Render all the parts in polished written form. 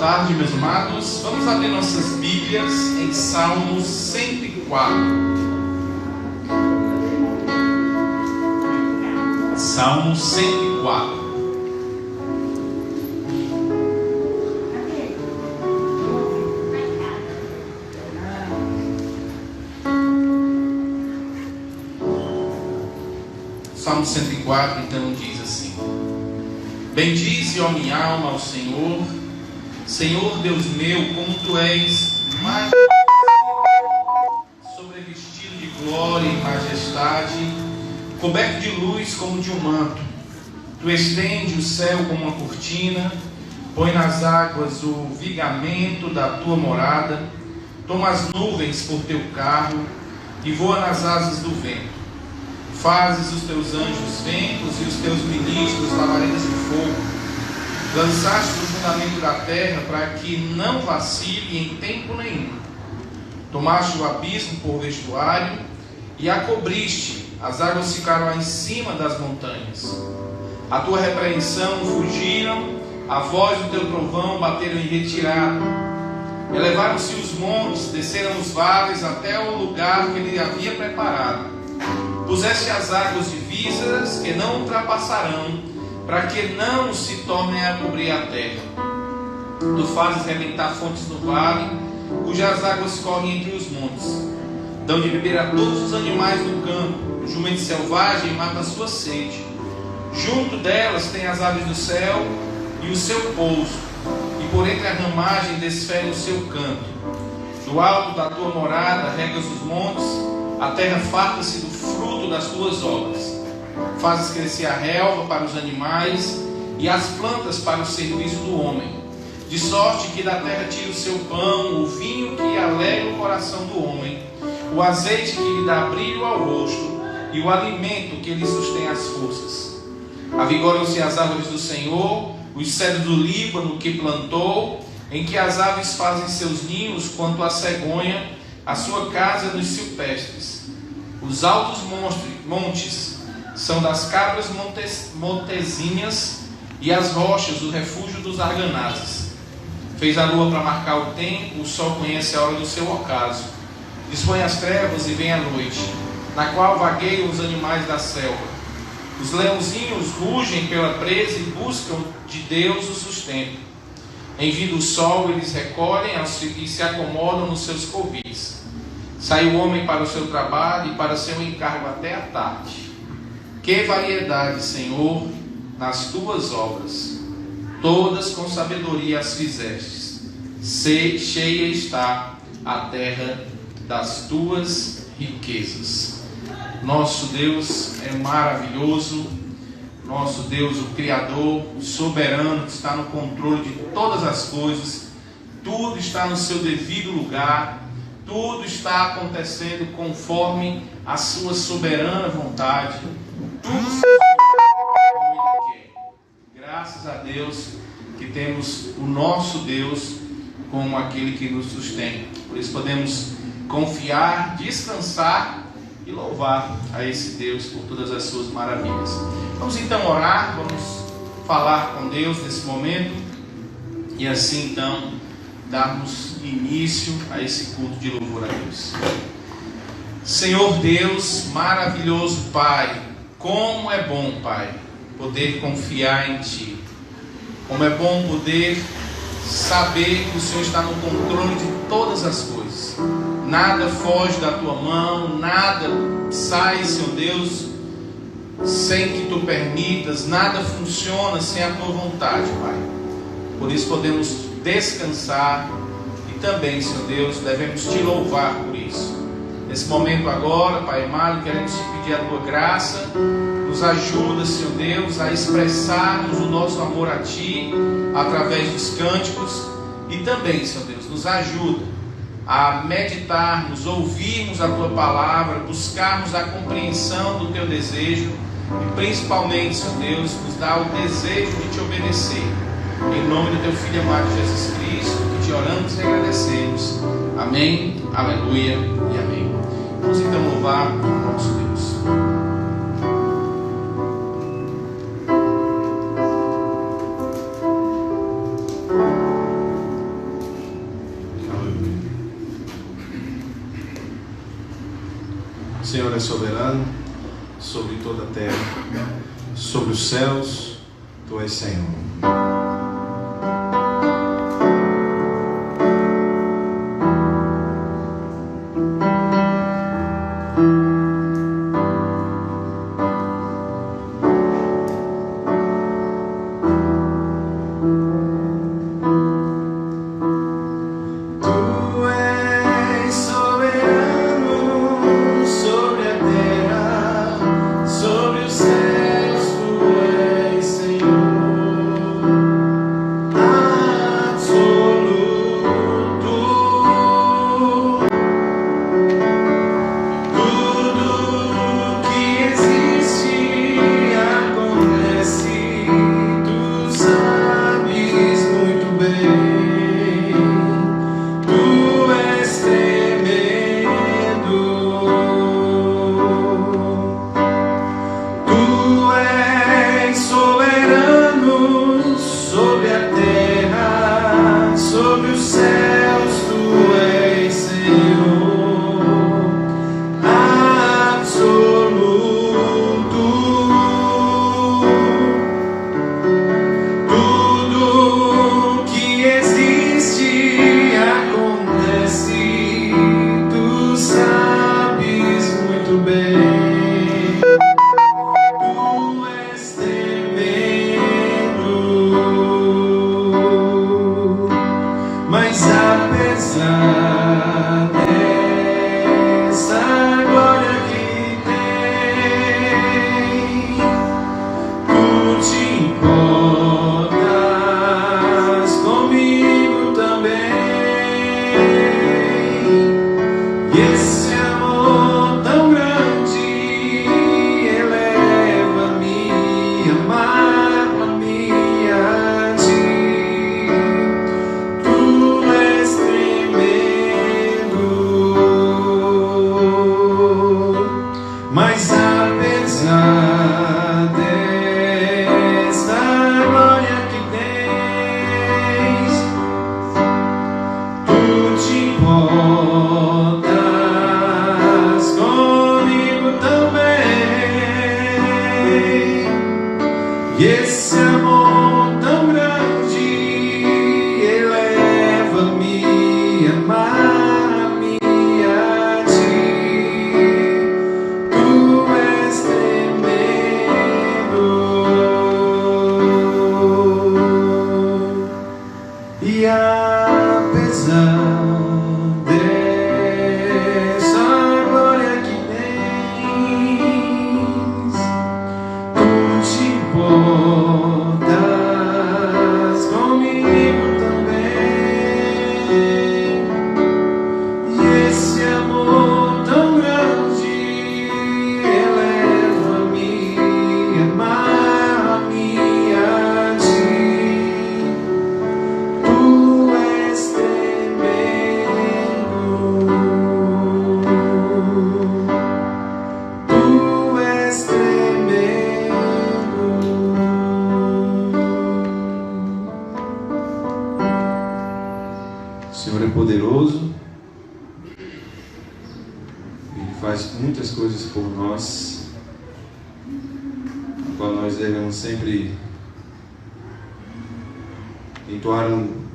tarde, meus amados. Vamos abrir nossas Bíblias em Salmo 104. Salmo 104. Salmo 104, então, diz assim: Bendize, ó minha alma, ao Senhor. Senhor Deus meu, como Tu és sobrevestido de glória e majestade, coberto de luz como de um manto. Tu estende o céu como uma cortina, põe nas águas o vigamento da Tua morada, toma as nuvens por Teu carro e voa nas asas do vento. Fazes os Teus anjos ventos e os Teus ministros lavaredas de fogo. Lançaste o fundamento da terra para que não vacile em tempo nenhum. Tomaste o abismo por vestuário e a cobriste. As águas ficaram em cima das montanhas. A tua repreensão fugiram, a voz do teu trovão bateram em retirada. Elevaram-se os montes, desceram os vales até o lugar que ele havia preparado. Puseste as águas divisas que não ultrapassarão, para que não se tornem a cobrir a terra. Tu fazes rebentar fontes no vale, cujas águas correm entre os montes. Dão de beber a todos os animais do campo. O jumento selvagem mata a sua sede. Junto delas tem as aves do céu e o seu pouso, e por entre a ramagem desfere o seu canto. Do alto da tua morada regas os montes, a terra farta-se do fruto das tuas obras. Fazes crescer a relva para os animais e as plantas para o serviço do homem, de sorte que da terra tira o seu pão, o vinho que alegra o coração do homem, o azeite que lhe dá brilho ao rosto e o alimento que lhe sustém as forças. Avigoram-se as árvores do Senhor, os cedros do Líbano que plantou, em que as aves fazem seus ninhos, quanto a cegonha, a sua casa nos silvestres. Os altos montes são das cabras montezinhas, e as rochas o refúgio dos arganazes. Fez a lua para marcar o tempo, o sol conhece a hora do seu ocaso. Dispõe as trevas e vem a noite, na qual vagueiam os animais da selva. Os leãozinhos rugem pela presa e buscam de Deus o sustento. Em vindo o sol, eles recolhem e se acomodam nos seus covis. Sai o homem para o seu trabalho e para seu encargo até a tarde. Que variedade, Senhor, nas tuas obras! Todas com sabedoria as fizestes. Cheia está a terra das tuas riquezas. Nosso Deus é maravilhoso. Nosso Deus, o Criador, o soberano, que está no controle de todas as coisas. Tudo está no seu devido lugar. Tudo está acontecendo conforme a sua soberana vontade. Tudo como Ele quer. Graças a Deus que temos o nosso Deus como aquele que nos sustém. Por isso podemos confiar, descansar e louvar a esse Deus por todas as suas maravilhas. Vamos então orar, vamos falar com Deus nesse momento e assim então darmos início a esse culto de louvor a Deus. Senhor Deus, maravilhoso Pai, como é bom, Pai, poder confiar em Ti. Como é bom poder saber que o Senhor está no controle de todas as coisas. Nada foge da Tua mão, nada sai, Senhor Deus, sem que Tu permitas, nada funciona sem a Tua vontade, Pai. Por isso podemos descansar e também, Senhor Deus, devemos Te louvar por isso. Nesse momento agora, Pai amado, queremos Te pedir a Tua graça. Nos ajuda, Senhor Deus, a expressarmos o nosso amor a Ti através dos cânticos. E também, Senhor Deus, nos ajuda a meditarmos, ouvirmos a Tua palavra, buscarmos a compreensão do Teu desejo. E principalmente, Senhor Deus, nos dá o desejo de Te obedecer. Em nome do Teu Filho amado Jesus Cristo, que Te oramos e agradecemos. Amém, aleluia e amém. Vamos então louvar o nosso Deus. O Senhor é soberano sobre toda a terra, sobre os céus, Tu és Senhor.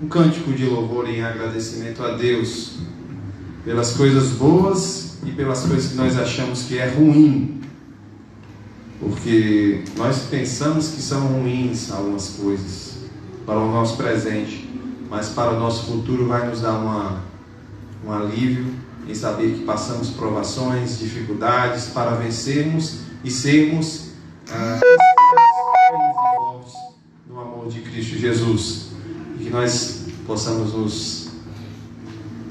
Cântico de louvor em agradecimento a Deus pelas coisas boas e pelas coisas que nós achamos que é ruim, porque nós pensamos que são ruins algumas coisas para o nosso presente, mas para o nosso futuro vai nos dar um alívio em saber que passamos provações, dificuldades para vencermos e sermos fortes no amor de Cristo Jesus. E que nós possamos nos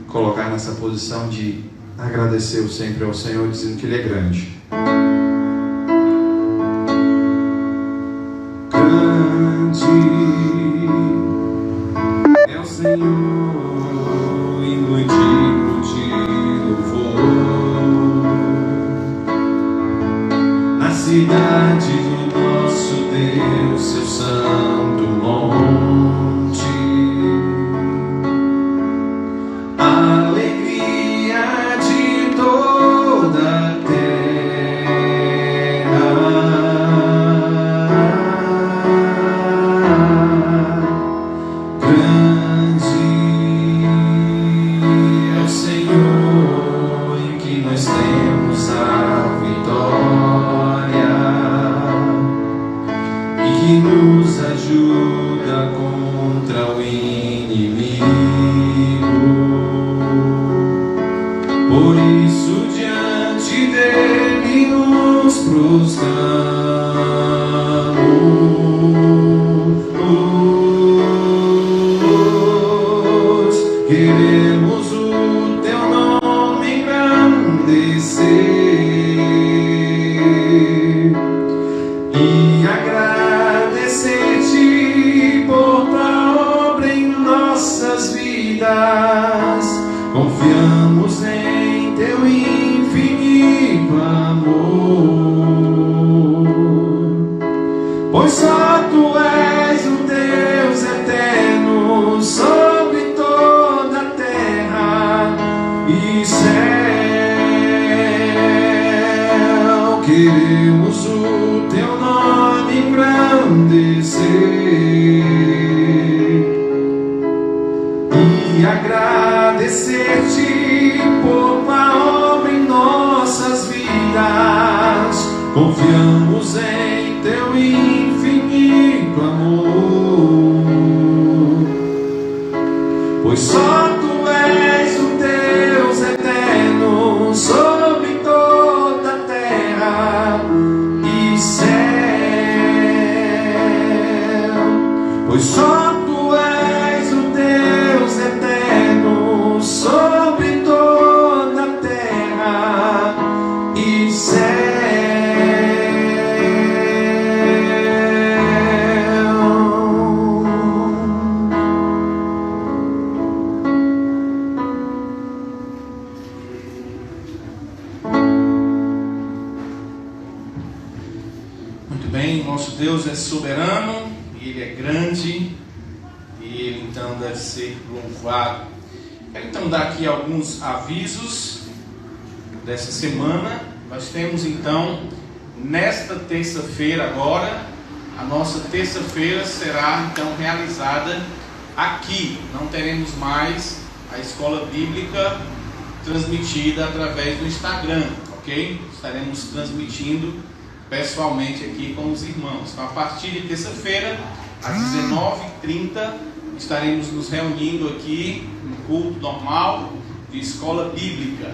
colocar nessa posição de agradecer sempre ao Senhor, dizendo que Ele é grande. Grande é o Senhor e muito digno de louvor. Na cidade do nosso Deus, seu santo monte. Alegria de toda a terra. Por isso diante dele nos prostramos. Queremos o teu nome engrandecer e agradecer-te por tua obra em nossas vidas. Confiamos em teu infinito amor, pois só tu és o Deus eterno sobre toda a terra e céu. Queremos o teu nome engrandecer e agradecer-te por tua obra em nossas vidas. Confiamos em teu infinito amor, pois só tu és o Deus eterno sobre toda a terra e céu. Pois só tu és o Deus eterno sobre toda a terra e céu. Muito bem, nosso Deus é soberano, Ele é grande e Ele então deve ser louvado. Quero então dar aqui alguns avisos dessa semana. Nós temos então, nesta terça-feira agora, a nossa terça-feira será então realizada aqui. Não teremos mais a escola bíblica transmitida através do Instagram, ok? Estaremos transmitindo pessoalmente aqui com os irmãos. Então, a partir de terça-feira, às 19h30, estaremos nos reunindo aqui no culto normal de escola bíblica.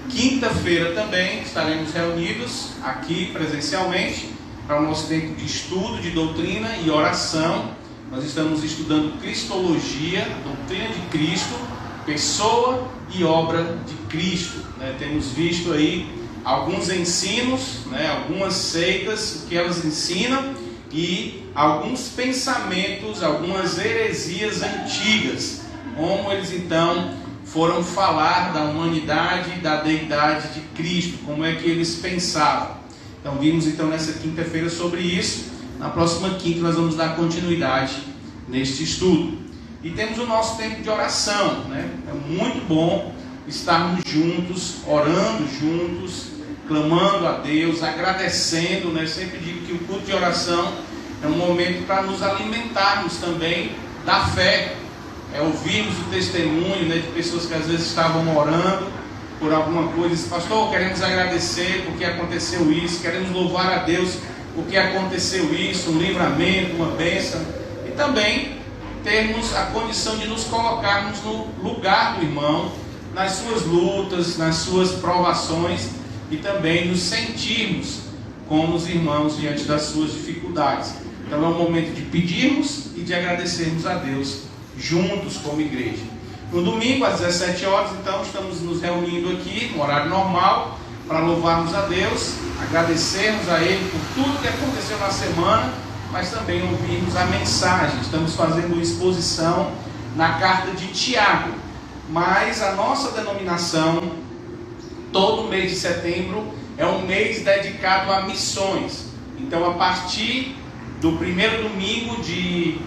Quinta-feira também estaremos reunidos aqui presencialmente para o nosso tempo de estudo de doutrina e oração. Nós estamos estudando Cristologia, a doutrina de Cristo, pessoa e obra de Cristo, né? Temos visto aí alguns ensinos, né? Algumas seitas, o que elas ensinam, e alguns pensamentos, algumas heresias antigas, como eles então foram falar da humanidade e da deidade de Cristo, como é que eles pensavam. Então vimos então nessa quinta-feira sobre isso. Na próxima quinta nós vamos dar continuidade neste estudo. E temos o nosso tempo de oração, né? É muito bom estarmos juntos, orando juntos, clamando a Deus, agradecendo, né? Sempre digo que o culto de oração é um momento para nos alimentarmos também da fé, ouvirmos o testemunho, né, de pessoas que às vezes estavam orando por alguma coisa. Diz, pastor, queremos agradecer porque aconteceu isso, queremos louvar a Deus porque aconteceu isso, um livramento, uma bênção, e também termos a condição de nos colocarmos no lugar do irmão, nas suas lutas, nas suas provações, e também nos sentirmos como os irmãos diante das suas dificuldades. Então é um momento de pedirmos e de agradecermos a Deus juntos como igreja. No domingo às 17 horas, então, estamos nos reunindo aqui no horário normal para louvarmos a Deus, agradecermos a Ele por tudo que aconteceu na semana, mas também ouvirmos a mensagem. Estamos fazendo exposição na carta de Tiago, mas a nossa denominação, todo mês de setembro é um mês dedicado a missões. Então, a partir do primeiro domingo de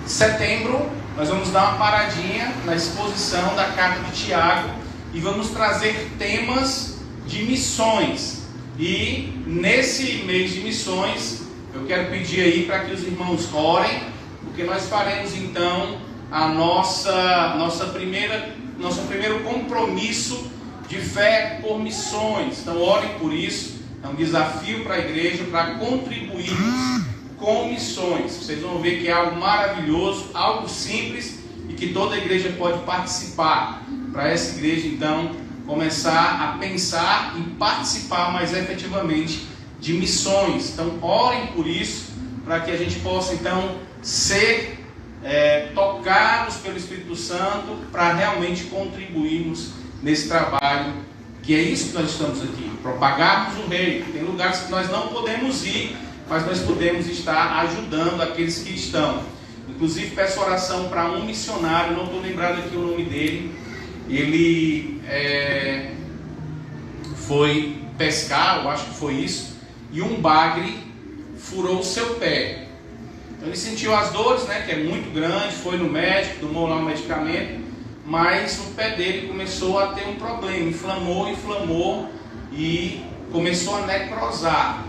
setembro, nós vamos dar uma paradinha na exposição da carta de Tiago e vamos trazer temas de missões. E nesse mês de missões, eu quero pedir aí para que os irmãos orem, porque nós faremos então a nosso primeiro compromisso de fé por missões. Então orem por isso. É um desafio para a igreja, para contribuirmos com missões. Vocês vão ver que é algo maravilhoso, algo simples e que toda a igreja pode participar. Para essa igreja então começar a pensar e participar mais efetivamente de missões. Então orem por isso, para que a gente possa então ser tocados pelo Espírito Santo, para realmente contribuirmos nesse trabalho, que é isso que nós estamos aqui, propagarmos o reino. Tem lugares que nós não podemos ir, mas nós podemos estar ajudando aqueles que estão. Inclusive peço oração para um missionário, não estou lembrado aqui o nome dele. Ele foi pescar, eu acho que foi isso, e um bagre furou o seu pé. Então ele sentiu as dores, né, que é muito grande, foi no médico, tomou lá um medicamento, mas o pé dele começou a ter um problema, inflamou e começou a necrosar.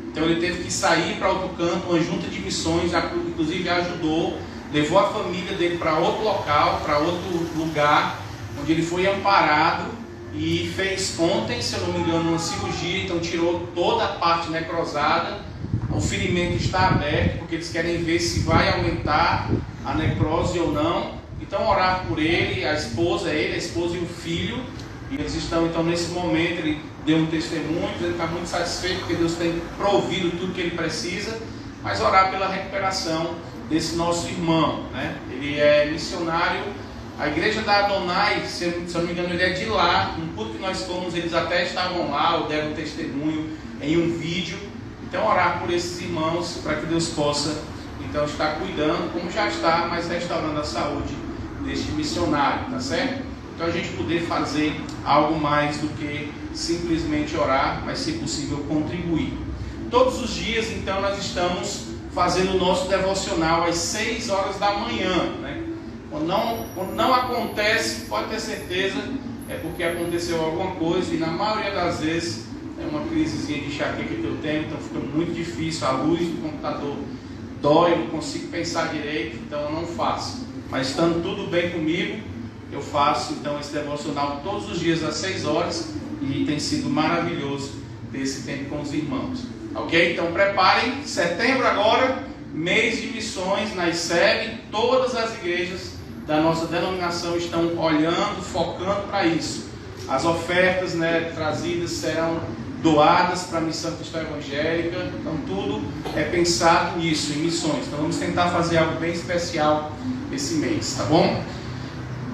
Então ele teve que sair para outro canto, uma junta de missões, inclusive ajudou, levou a família dele para outro local, para outro lugar, onde ele foi amparado e fez ontem, se eu não me engano, uma cirurgia. Então tirou toda a parte necrosada. O ferimento está aberto, porque eles querem ver se vai aumentar a necrose ou não. Então orar por ele, a esposa e o filho. E eles estão então nesse momento, ele deu um testemunho, ele está muito satisfeito porque Deus tem provido tudo que ele precisa. Mas orar pela recuperação desse nosso irmão, né? Ele é missionário. A igreja da Adonai, se eu não me engano, ele é de lá. No culto que nós fomos, eles até estavam lá, ou deram um testemunho em um vídeo. Então orar por esses irmãos, para que Deus possa então estar cuidando, como já está, mas restaurando a saúde deste missionário, tá certo? Então a gente poder fazer algo mais do que simplesmente orar, mas se possível contribuir. Todos os dias então nós estamos fazendo o nosso devocional às 6 horas da manhã, né? Quando não acontece, pode ter certeza, é porque aconteceu alguma coisa, e na maioria das vezes é uma crisezinha de enxaqueca que eu tenho, então fica muito difícil, a luz do computador dói, não consigo pensar direito, então eu não faço. Mas estando tudo bem comigo, eu faço então esse devocional todos os dias às 6 horas, e tem sido maravilhoso ter esse tempo com os irmãos. Ok? Então preparem, setembro agora, mês de missões na ICEB, todas as igrejas da nossa denominação estão olhando, focando para isso. As ofertas, né, trazidas serão doadas para a missão cristã evangélica. Então tudo é pensado nisso, em missões. Então vamos tentar fazer algo bem especial esse mês, tá bom?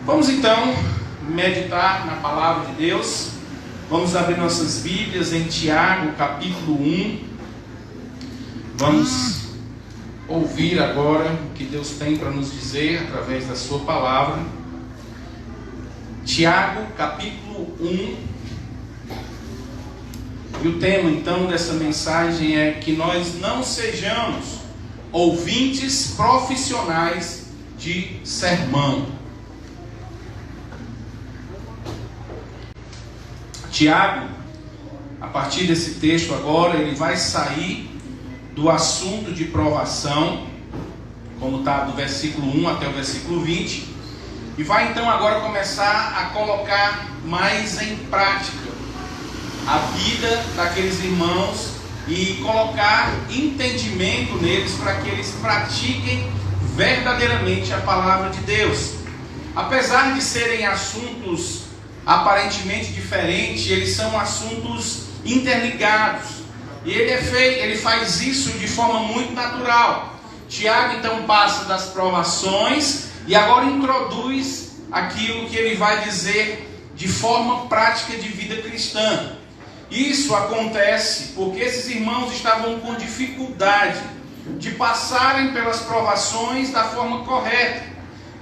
Vamos então meditar na palavra de Deus. Vamos abrir nossas Bíblias em Tiago, capítulo 1. Vamos ouvir agora o que Deus tem para nos dizer através da sua palavra. Tiago, capítulo 1. E o tema então dessa mensagem é que nós não sejamos ouvintes profissionais de sermão. Tiago, a partir desse texto agora, ele vai sair do assunto de provação, como está do versículo 1 até o versículo 20, e vai então agora começar a colocar mais em prática a vida daqueles irmãos e colocar entendimento neles para que eles pratiquem verdadeiramente a palavra de Deus. Apesar de serem assuntos aparentemente diferentes, eles são assuntos interligados. E ele faz isso de forma muito natural. Tiago então passa das provações e agora introduz aquilo que ele vai dizer de forma prática de vida cristã. Isso acontece porque esses irmãos estavam com dificuldade de passarem pelas provações da forma correta.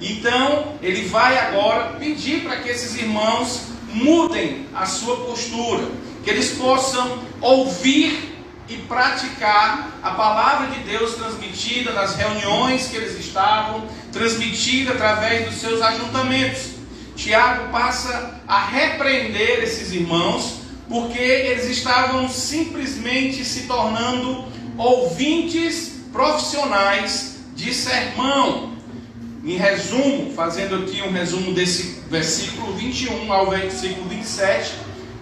Então ele vai agora pedir para que esses irmãos mudem a sua postura, que eles possam ouvir e praticar a palavra de Deus transmitida nas reuniões que eles estavam, transmitida através dos seus ajuntamentos. Tiago passa a repreender esses irmãos, porque eles estavam simplesmente se tornando ouvintes profissionais de sermão. Em resumo, fazendo aqui um resumo desse versículo 21 ao versículo 27,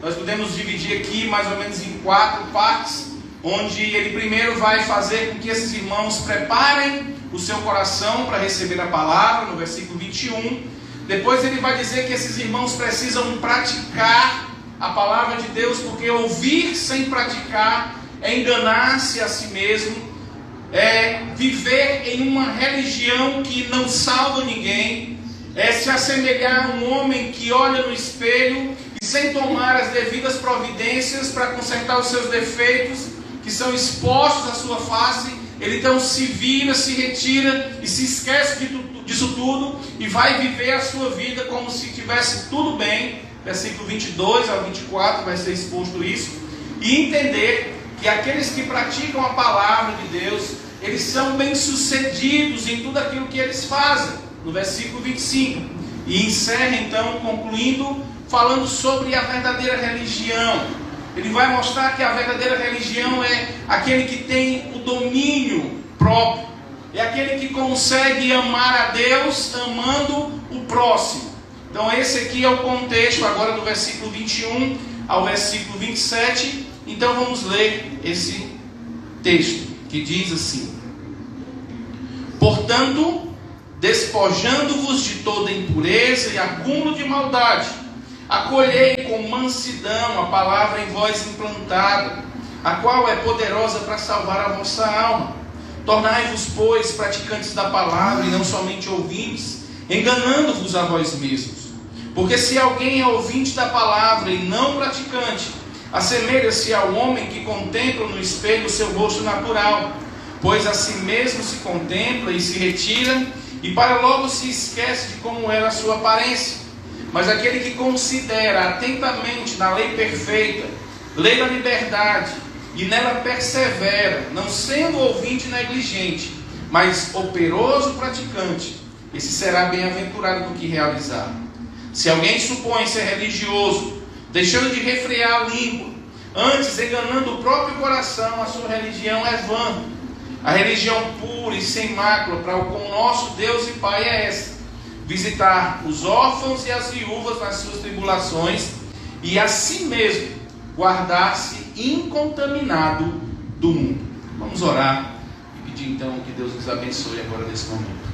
nós podemos dividir aqui mais ou menos em 4 partes, onde ele primeiro vai fazer com que esses irmãos preparem o seu coração para receber a palavra, no versículo 21. Depois ele vai dizer que esses irmãos precisam praticar a palavra de Deus, porque ouvir sem praticar é enganar-se a si mesmo, é viver em uma religião que não salva ninguém, é se assemelhar a um homem que olha no espelho e sem tomar as devidas providências para consertar os seus defeitos, que são expostos à sua face, ele então se vira, se retira e se esquece disso tudo e vai viver a sua vida como se tivesse tudo bem. Versículo 22 ao 24 vai ser exposto isso, e entender que aqueles que praticam a palavra de Deus, eles são bem-sucedidos em tudo aquilo que eles fazem, no versículo 25, e encerra então, concluindo, falando sobre a verdadeira religião. Ele vai mostrar que a verdadeira religião é aquele que tem o domínio próprio, é aquele que consegue amar a Deus amando o próximo. Então esse aqui é o contexto agora do versículo 21 ao versículo 27. Então vamos ler esse texto que diz assim: portanto, despojando-vos de toda impureza e acúmulo de maldade, acolhei com mansidão a palavra em vós implantada, a qual é poderosa para salvar a vossa alma. Tornai-vos, pois, praticantes da palavra e não somente ouvintes, enganando-vos a vós mesmos. Porque se alguém é ouvinte da palavra e não praticante, assemelha-se ao homem que contempla no espelho o seu rosto natural, pois a si mesmo se contempla e se retira, e para logo se esquece de como era a sua aparência. Mas aquele que considera atentamente na lei perfeita, lei da liberdade, e nela persevera, não sendo ouvinte negligente, mas operoso praticante, esse será bem-aventurado no que realizar. Se alguém supõe ser religioso, deixando de refrear a língua, antes enganando o próprio coração, a sua religião é vã. A religião pura e sem mácula para o nosso Deus e Pai é esta: visitar os órfãos e as viúvas nas suas tribulações, e a si mesmo guardar-se incontaminado do mundo. Vamos orar e pedir então que Deus nos abençoe agora nesse momento.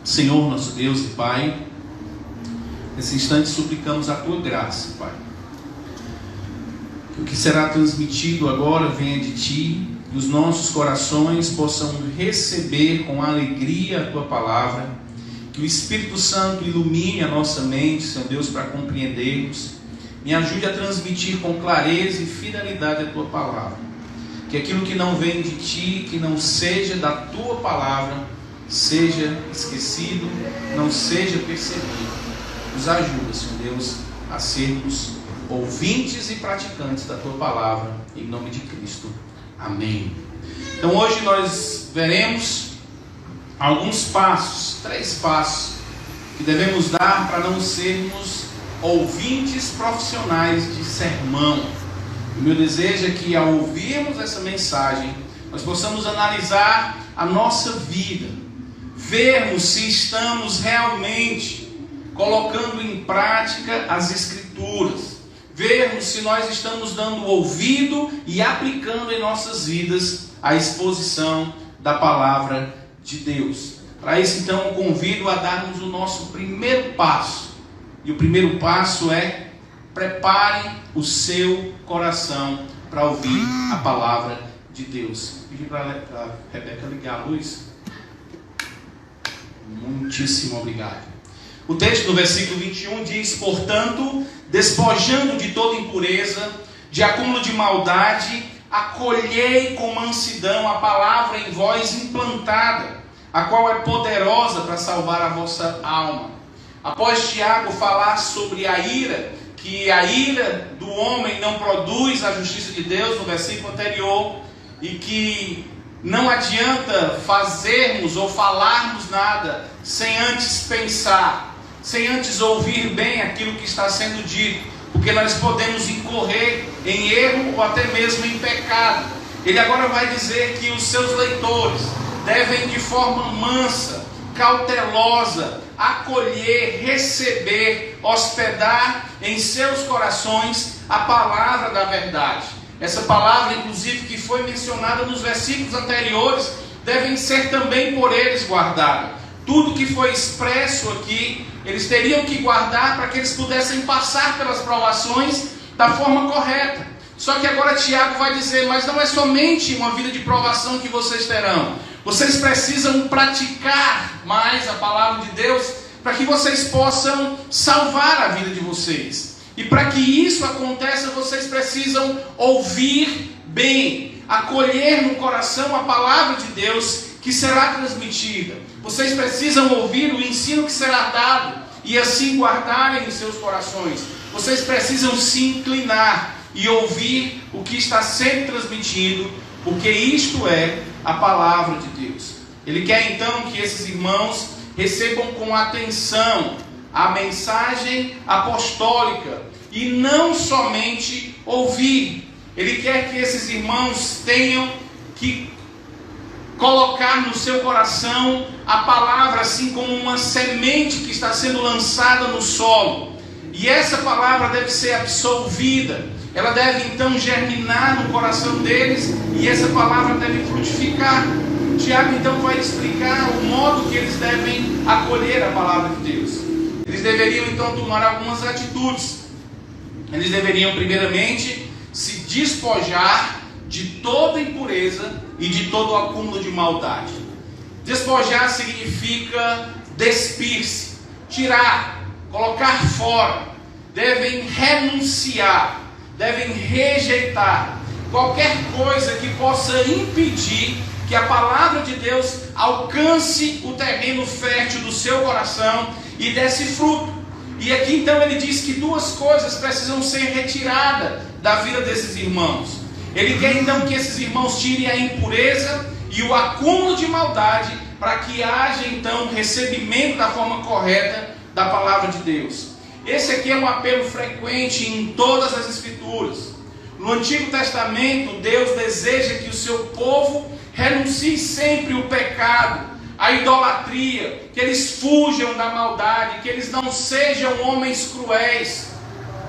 Senhor, nosso Deus e Pai, nesse instante suplicamos a Tua graça, Pai. Que o que será transmitido agora venha de Ti, e os nossos corações possam receber com alegria a Tua palavra, que o Espírito Santo ilumine a nossa mente, Senhor Deus, para compreendermos, me ajude a transmitir com clareza e fidelidade a Tua palavra, que aquilo que não vem de Ti, que não seja da Tua palavra, seja esquecido, não seja percebido. Nos ajuda, Senhor Deus, a sermos ouvintes e praticantes da Tua palavra, em nome de Cristo. Amém. Então hoje nós veremos alguns passos, 3 passos, que devemos dar para não sermos ouvintes profissionais de sermão. O meu desejo é que ao ouvirmos essa mensagem, nós possamos analisar a nossa vida, vermos se estamos realmente colocando em prática as Escrituras, vermos se nós estamos dando ouvido e aplicando em nossas vidas a exposição da palavra de Deus. Para isso, então, eu convido a darmos o nosso primeiro passo. E o primeiro passo é: prepare o seu coração para ouvir a palavra de Deus. Pedi para a Rebeca ligar a luz. Muitíssimo obrigado. O texto do versículo 21 diz: portanto, despojando de toda impureza, de acúmulo de maldade, acolhei com mansidão a palavra em vós implantada, a qual é poderosa para salvar a vossa alma. Após Tiago falar sobre a ira, que a ira do homem não produz a justiça de Deus, no versículo anterior, e que não adianta fazermos ou falarmos nada sem antes pensar, sem antes ouvir bem aquilo que está sendo dito, porque nós podemos incorrer em erro ou até mesmo em pecado. Ele agora vai dizer que os seus leitores devem, de forma mansa, cautelosa, acolher, receber, hospedar em seus corações a palavra da verdade. Essa palavra, inclusive, que foi mencionada nos versículos anteriores, devem ser também por eles guardadas. Tudo que foi expresso aqui, eles teriam que guardar para que eles pudessem passar pelas provações da forma correta. Só que agora Tiago vai dizer, mas não é somente uma vida de provação que vocês terão. Vocês precisam praticar mais a palavra de Deus para que vocês possam salvar a vida de vocês. E para que isso aconteça, vocês precisam ouvir bem, acolher no coração a palavra de Deus que será transmitida. Vocês precisam ouvir o ensino que será dado e assim guardarem em seus corações. Vocês precisam se inclinar e ouvir o que está sendo transmitido, porque isto é a palavra de Deus. Ele quer então que esses irmãos recebam com atenção a mensagem apostólica e não somente ouvir. Ele quer que esses irmãos tenham que colocar no seu coração a palavra assim como uma semente que está sendo lançada no solo. E essa palavra deve ser absorvida. Ela deve então germinar no coração deles e essa palavra deve frutificar. Tiago então vai explicar o modo que eles devem acolher a palavra de Deus. Eles deveriam então tomar algumas atitudes. Eles deveriam primeiramente se despojar de toda impureza e de todo acúmulo de maldade. Despojar significa despir-se, tirar, colocar fora. Devem renunciar, devem rejeitar qualquer coisa que possa impedir que a palavra de Deus alcance o terreno fértil do seu coração e desse fruto. E aqui então ele diz que duas coisas precisam ser retiradas da vida desses irmãos. Ele quer então que esses irmãos tirem a impureza e o acúmulo de maldade para que haja então recebimento da forma correta da palavra de Deus. Esse aqui é um apelo frequente em todas as escrituras. No Antigo Testamento, Deus deseja que o seu povo renuncie sempre o pecado, a idolatria, que eles fujam da maldade, que eles não sejam homens cruéis.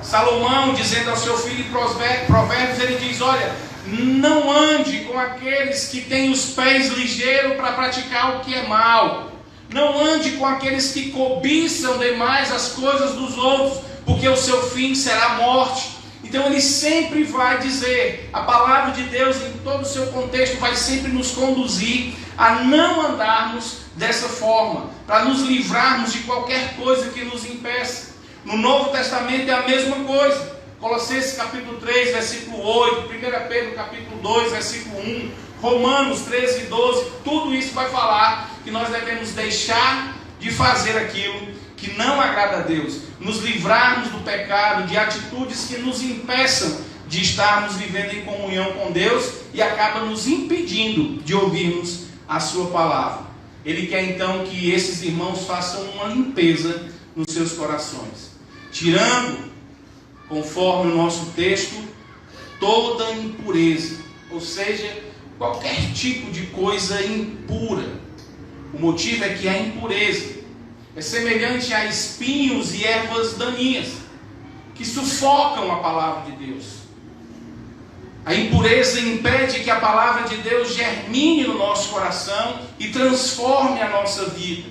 Salomão, dizendo ao seu filho em Provérbios, ele diz, olha, não ande com aqueles que têm os pés ligeiros para praticar o que é mal. Não ande com aqueles que cobiçam demais as coisas dos outros, porque o seu fim será morte. Então ele sempre vai dizer, a palavra de Deus em todo o seu contexto vai sempre nos conduzir a não andarmos dessa forma, para nos livrarmos de qualquer coisa que nos impeça. No Novo Testamento é a mesma coisa. Colossenses capítulo 3, versículo 8, 1 Pedro capítulo 2, versículo 1, Romanos 13 e 12, tudo isso vai falar que nós devemos deixar de fazer aquilo que não agrada a Deus, nos livrarmos do pecado, de atitudes que nos impeçam de estarmos vivendo em comunhão com Deus e acabam nos impedindo de ouvirmos a sua palavra. Ele quer então que esses irmãos façam uma limpeza nos seus corações, tirando, conforme o nosso texto, toda impureza, ou seja, qualquer tipo de coisa impura. O motivo é que a impureza é semelhante a espinhos e ervas daninhas que sufocam a palavra de Deus. A impureza impede que a palavra de Deus germine no nosso coração e transforme a nossa vida.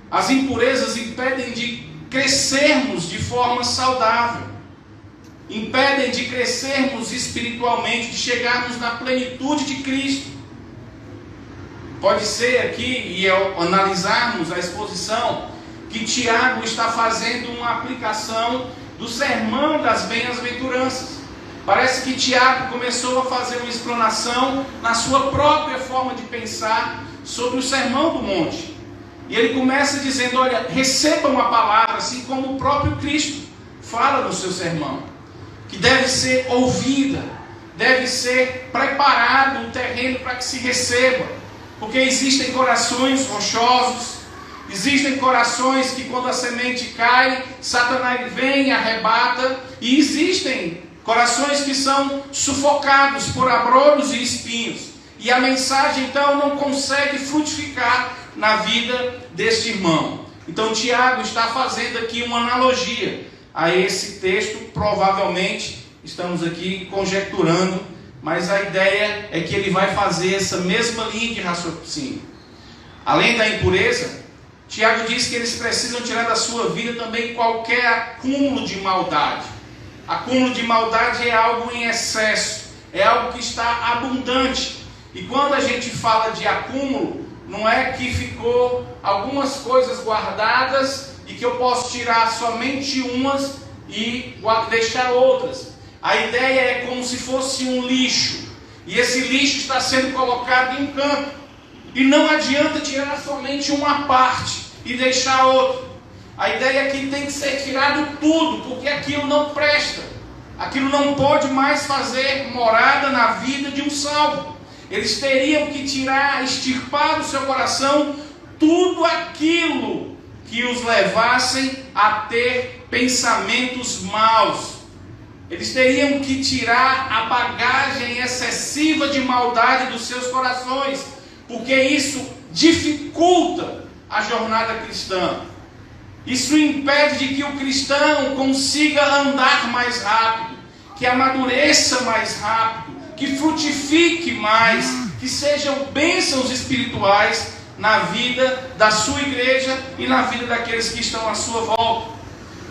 As impurezas impedem de crescermos de forma saudável, impedem de crescermos espiritualmente, de chegarmos na plenitude de Cristo. Pode ser aqui, e ao analisarmos a exposição, que Tiago está fazendo uma aplicação do sermão das bem-aventuranças. Parece que Tiago começou a fazer uma explanação na sua própria forma de pensar sobre o sermão do monte. E ele começa dizendo, olha, recebam a palavra, assim como o próprio Cristo fala no seu sermão, que deve ser ouvida, deve ser preparado o terreno para que se receba, porque existem corações rochosos, existem corações que quando a semente cai, Satanás vem e arrebata, e existem corações que são sufocados por abrolhos e espinhos, e a mensagem então não consegue frutificar na vida deste irmão. Então Tiago está fazendo aqui uma analogia a esse texto, provavelmente, estamos aqui conjecturando, mas a ideia é que ele vai fazer essa mesma linha de raciocínio. Além da impureza, Tiago diz que eles precisam tirar da sua vida também qualquer acúmulo de maldade. Acúmulo de maldade é algo em excesso, é algo que está abundante. E quando a gente fala de acúmulo, não é que ficou algumas coisas guardadas e que eu posso tirar somente umas e deixar outras. A ideia é como se fosse um lixo, e esse lixo está sendo colocado em um canto, e não adianta tirar somente uma parte e deixar outra. A ideia é que tem que ser tirado tudo, porque aquilo não presta, aquilo não pode mais fazer morada na vida de um salvo. Eles teriam que tirar, extirpar do seu coração tudo aquilo que os levassem a ter pensamentos maus. Eles teriam que tirar a bagagem excessiva de maldade dos seus corações, porque isso dificulta a jornada cristã. Isso impede de que o cristão consiga andar mais rápido, que amadureça mais rápido, que frutifique mais, que sejam bênçãos espirituais na vida da sua igreja e na vida daqueles que estão à sua volta.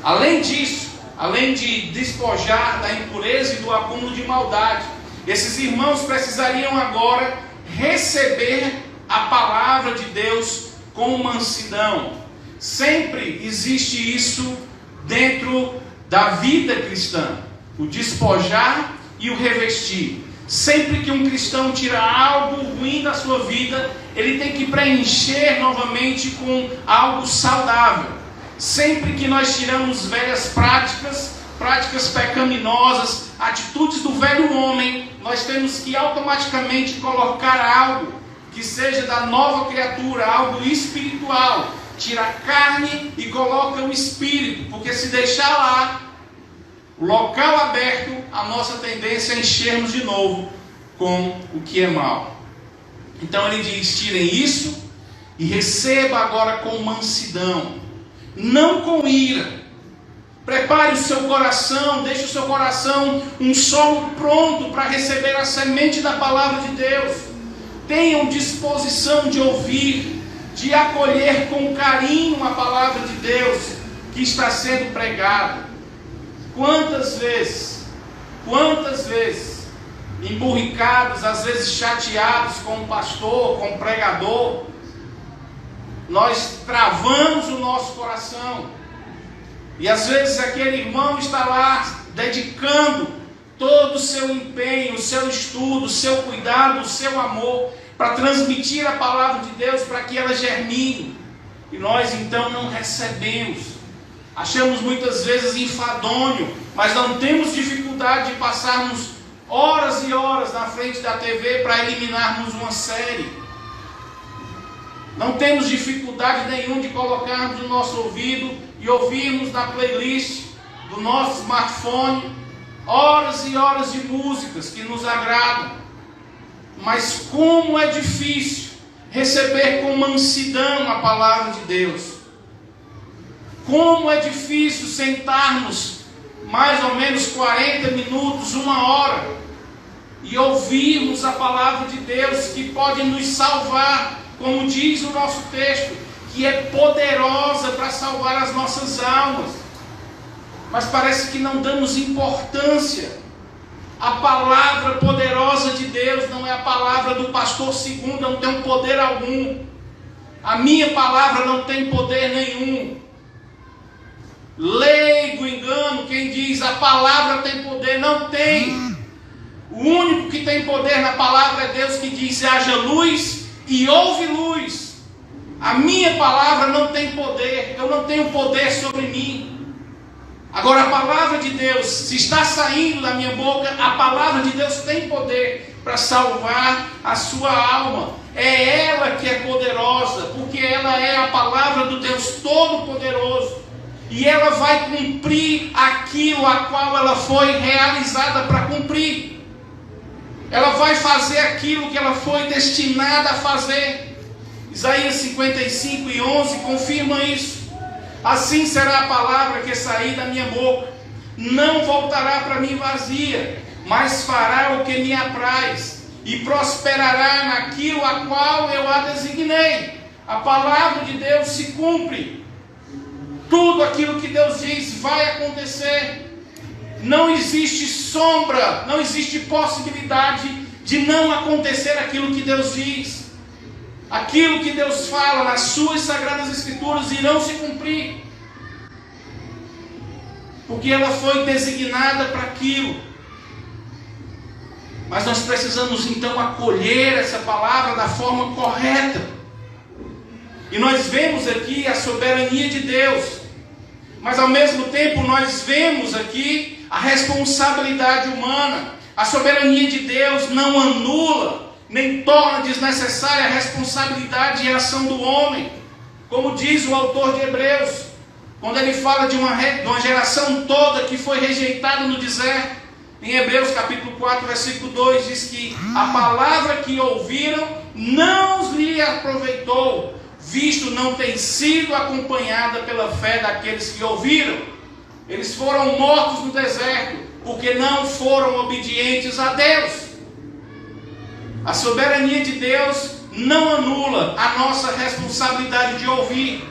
Além disso, além de despojar da impureza e do acúmulo de maldade, esses irmãos precisariam agora receber a palavra de Deus com mansidão. Sempre existe isso dentro da vida cristã, o despojar e o revestir. Sempre que um cristão tira algo ruim da sua vida, ele tem que preencher novamente com algo saudável. Sempre que nós tiramos velhas práticas pecaminosas, atitudes do velho homem, nós temos que automaticamente colocar algo que seja da nova criatura, algo espiritual. Tira a carne e coloca o espírito, porque se deixar lá, o local aberto, a nossa tendência é enchermos de novo com o que é mal. Então ele diz: tirem isso e receba agora com mansidão, não com ira. Prepare o seu coração, deixe o seu coração um solo pronto para receber a semente da palavra de Deus. Tenham disposição de ouvir, de acolher com carinho a palavra de Deus que está sendo pregada. Quantas vezes, emburricados, às vezes chateados com o pastor, com o pregador, nós travamos o nosso coração, e às vezes aquele irmão está lá dedicando todo o seu empenho, o seu estudo, o seu cuidado, o seu amor, para transmitir a palavra de Deus, para que ela germine, e nós então não recebemos. Achamos muitas vezes enfadonho, mas não temos dificuldade de passarmos horas e horas na frente da TV para eliminarmos uma série. Não temos dificuldade nenhuma de colocarmos no nosso ouvido e ouvirmos na playlist do nosso smartphone horas e horas de músicas que nos agradam. Mas como é difícil receber com mansidão a palavra de Deus. Como é difícil sentarmos mais ou menos 40 minutos, 1 hora, e ouvirmos a palavra de Deus, que pode nos salvar, como diz o nosso texto, que é poderosa para salvar as nossas almas. Mas parece que não damos importância. A palavra poderosa de Deus não é a palavra do pastor Segundo, não tem poder algum. A minha palavra não tem poder nenhum. Leigo engano quem diz a palavra tem poder. Não tem. O único que tem poder na palavra é Deus, que diz: haja luz e houve luz. A minha palavra não tem poder. Eu não tenho poder sobre mim. Agora a palavra de Deus, se está saindo da minha boca, a palavra de Deus tem poder para salvar a sua alma. É ela que é poderosa, porque ela é a palavra do Deus Todo-Poderoso. E ela vai cumprir aquilo a qual ela foi realizada para cumprir. Ela vai fazer aquilo que ela foi destinada a fazer. Isaías 55:11 confirma isso. Assim será a palavra que sair da minha boca. Não voltará para mim vazia, mas fará o que me apraz, e prosperará naquilo a qual eu a designei. A palavra de Deus se cumpre. Tudo aquilo que Deus diz vai acontecer. Não existe sombra, não existe possibilidade de não acontecer aquilo que Deus diz. Aquilo que Deus fala nas suas sagradas escrituras irão se cumprir. Porque ela foi designada para aquilo. Mas nós precisamos então acolher essa palavra da forma correta. E nós vemos aqui a soberania de Deus. Mas ao mesmo tempo nós vemos aqui a responsabilidade humana. A soberania de Deus não anula, nem torna desnecessária a responsabilidade e a ação do homem. Como diz o autor de Hebreus, quando ele fala de uma geração toda que foi rejeitada no deserto. Em Hebreus capítulo 4, versículo 2, diz que a palavra que ouviram não lhe aproveitou, visto não tem sido acompanhada pela fé daqueles que ouviram. Eles foram mortos no deserto, porque não foram obedientes a Deus. A soberania de Deus não anula a nossa responsabilidade de ouvir.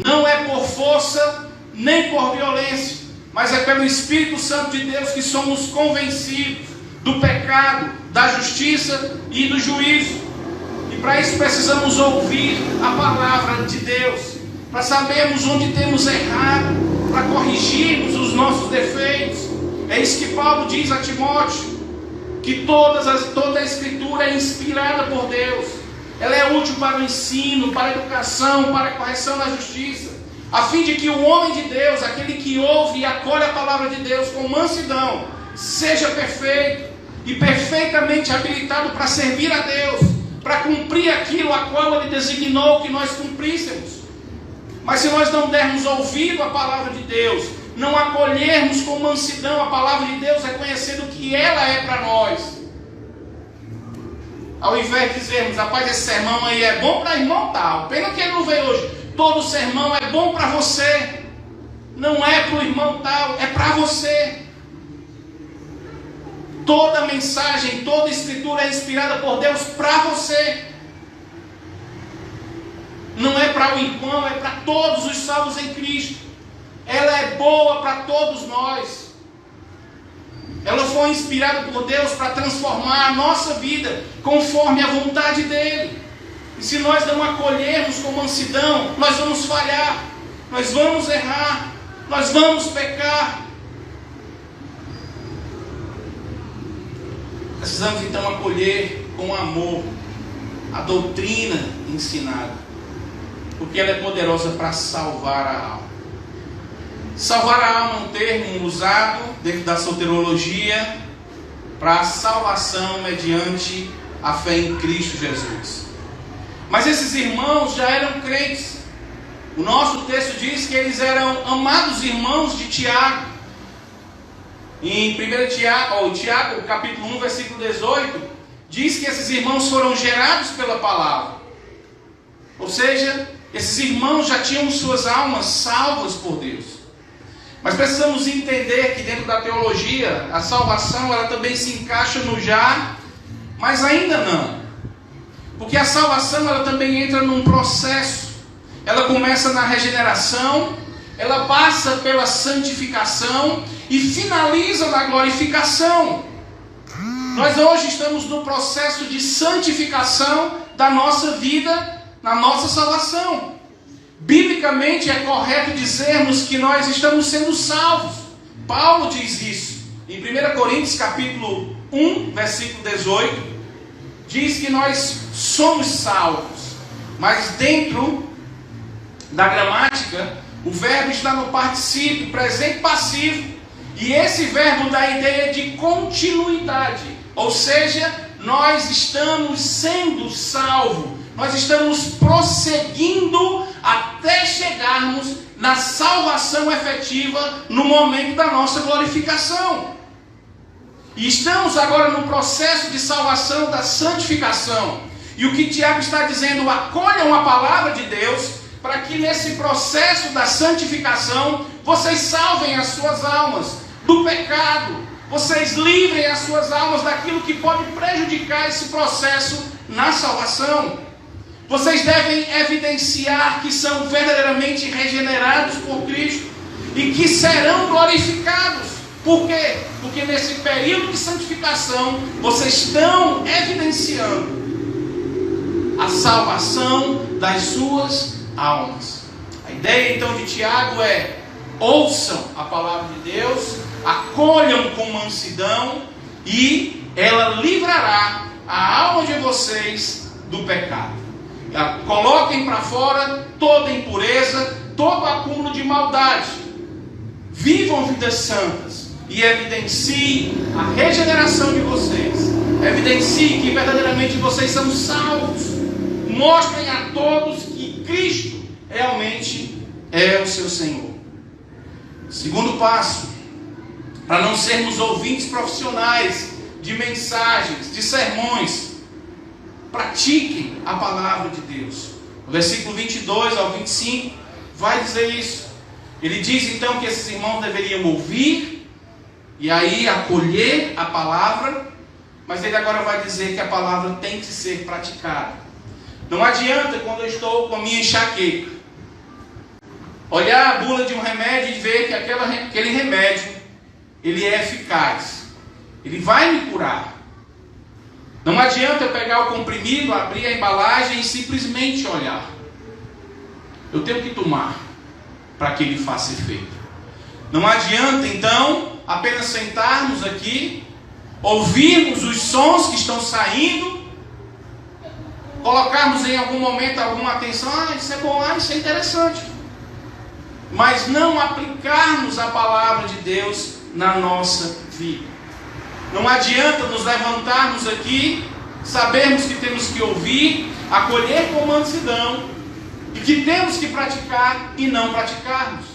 Não é por força, nem por violência, mas é pelo Espírito Santo de Deus que somos convencidos do pecado, da justiça e do juízo. E para isso precisamos ouvir a palavra de Deus, para sabermos onde temos errado, para corrigirmos os nossos defeitos. É isso que Paulo diz a Timóteo, que toda a Escritura é inspirada por Deus. Ela é útil para o ensino, para a educação, para a correção da justiça, a fim de que o homem de Deus, aquele que ouve e acolhe a palavra de Deus com mansidão, seja perfeito e perfeitamente habilitado para servir a Deus, para cumprir aquilo a qual Ele designou que nós cumpríssemos. Mas se nós não dermos ouvido à palavra de Deus, não acolhermos com mansidão a palavra de Deus, reconhecendo que ela é para nós, ao invés de dizermos, rapaz, esse sermão aí é bom para irmão tal, pena que ele não veio hoje, todo sermão é bom para você, não é para o irmão tal, é para você. Toda mensagem, toda escritura é inspirada por Deus para você. Não é para o irmão, é para todos os salvos em Cristo. Ela é boa para todos nós. Ela foi inspirada por Deus para transformar a nossa vida conforme a vontade dEle. E se nós não acolhermos com mansidão, nós vamos falhar, nós vamos errar, nós vamos pecar. Precisamos então acolher com amor a doutrina ensinada, porque ela é poderosa para salvar a alma. Salvar a alma é um termo usado dentro da soteriologia para a salvação mediante a fé em Cristo Jesus. Mas esses irmãos já eram crentes. O nosso texto diz que eles eram amados irmãos de Tiago. Em 1 Tiago, capítulo 1, versículo 18, diz que esses irmãos foram gerados pela palavra. Ou seja, esses irmãos já tinham suas almas salvas por Deus. Mas precisamos entender que dentro da teologia, a salvação ela também se encaixa no já, mas ainda não. Porque a salvação ela também entra num processo. Ela começa na regeneração, ela passa pela santificação e finaliza na glorificação. Nós hoje estamos no processo de santificação da nossa vida, na nossa salvação. Biblicamente é correto dizermos que nós estamos sendo salvos. Paulo diz isso. Em 1 Coríntios capítulo 1, versículo 18, diz que nós somos salvos. Mas dentro da gramática, o verbo está no particípio, presente passivo. E esse verbo dá a ideia de continuidade. Ou seja, nós estamos sendo salvos. Nós estamos prosseguindo até chegarmos na salvação efetiva no momento da nossa glorificação. E estamos agora no processo de salvação da santificação. E o que Tiago está dizendo, acolham a palavra de Deus, para que nesse processo da santificação, vocês salvem as suas almas do pecado. Vocês livrem as suas almas daquilo que pode prejudicar esse processo na salvação. Vocês devem evidenciar que são verdadeiramente regenerados por Cristo e que serão glorificados. Por quê? Porque nesse período de santificação vocês estão evidenciando a salvação das suas almas. A ideia então de Tiago é: ouçam a palavra de Deus, acolham com mansidão e ela livrará a alma de vocês do pecado. Coloquem para fora toda impureza, todo acúmulo de maldade. Vivam vidas santas e evidenciem a regeneração de vocês. Evidenciem que verdadeiramente vocês são salvos. Mostrem a todos que Cristo realmente é o seu Senhor. Segundo passo, para não sermos ouvintes profissionais de mensagens, de sermões, pratiquem a palavra de Deus. O versículo 22 ao 25 vai dizer isso. Ele diz então que esses irmãos deveriam ouvir e aí acolher a palavra, mas ele agora vai dizer que a palavra tem que ser praticada. Não adianta, quando eu estou com a minha enxaqueca, olhar a bula de um remédio e ver que aquele remédio ele é eficaz, ele vai me curar. Não adianta eu pegar o comprimido, abrir a embalagem e simplesmente olhar. Eu tenho que tomar para que ele faça efeito. Não adianta então apenas sentarmos aqui, ouvirmos os sons que estão saindo, colocarmos em algum momento alguma atenção, isso é bom, isso é interessante, mas não aplicarmos a palavra de Deus na nossa vida. Não adianta nos levantarmos aqui, sabermos que temos que ouvir, acolher com mansidão e que temos que praticar e não praticarmos.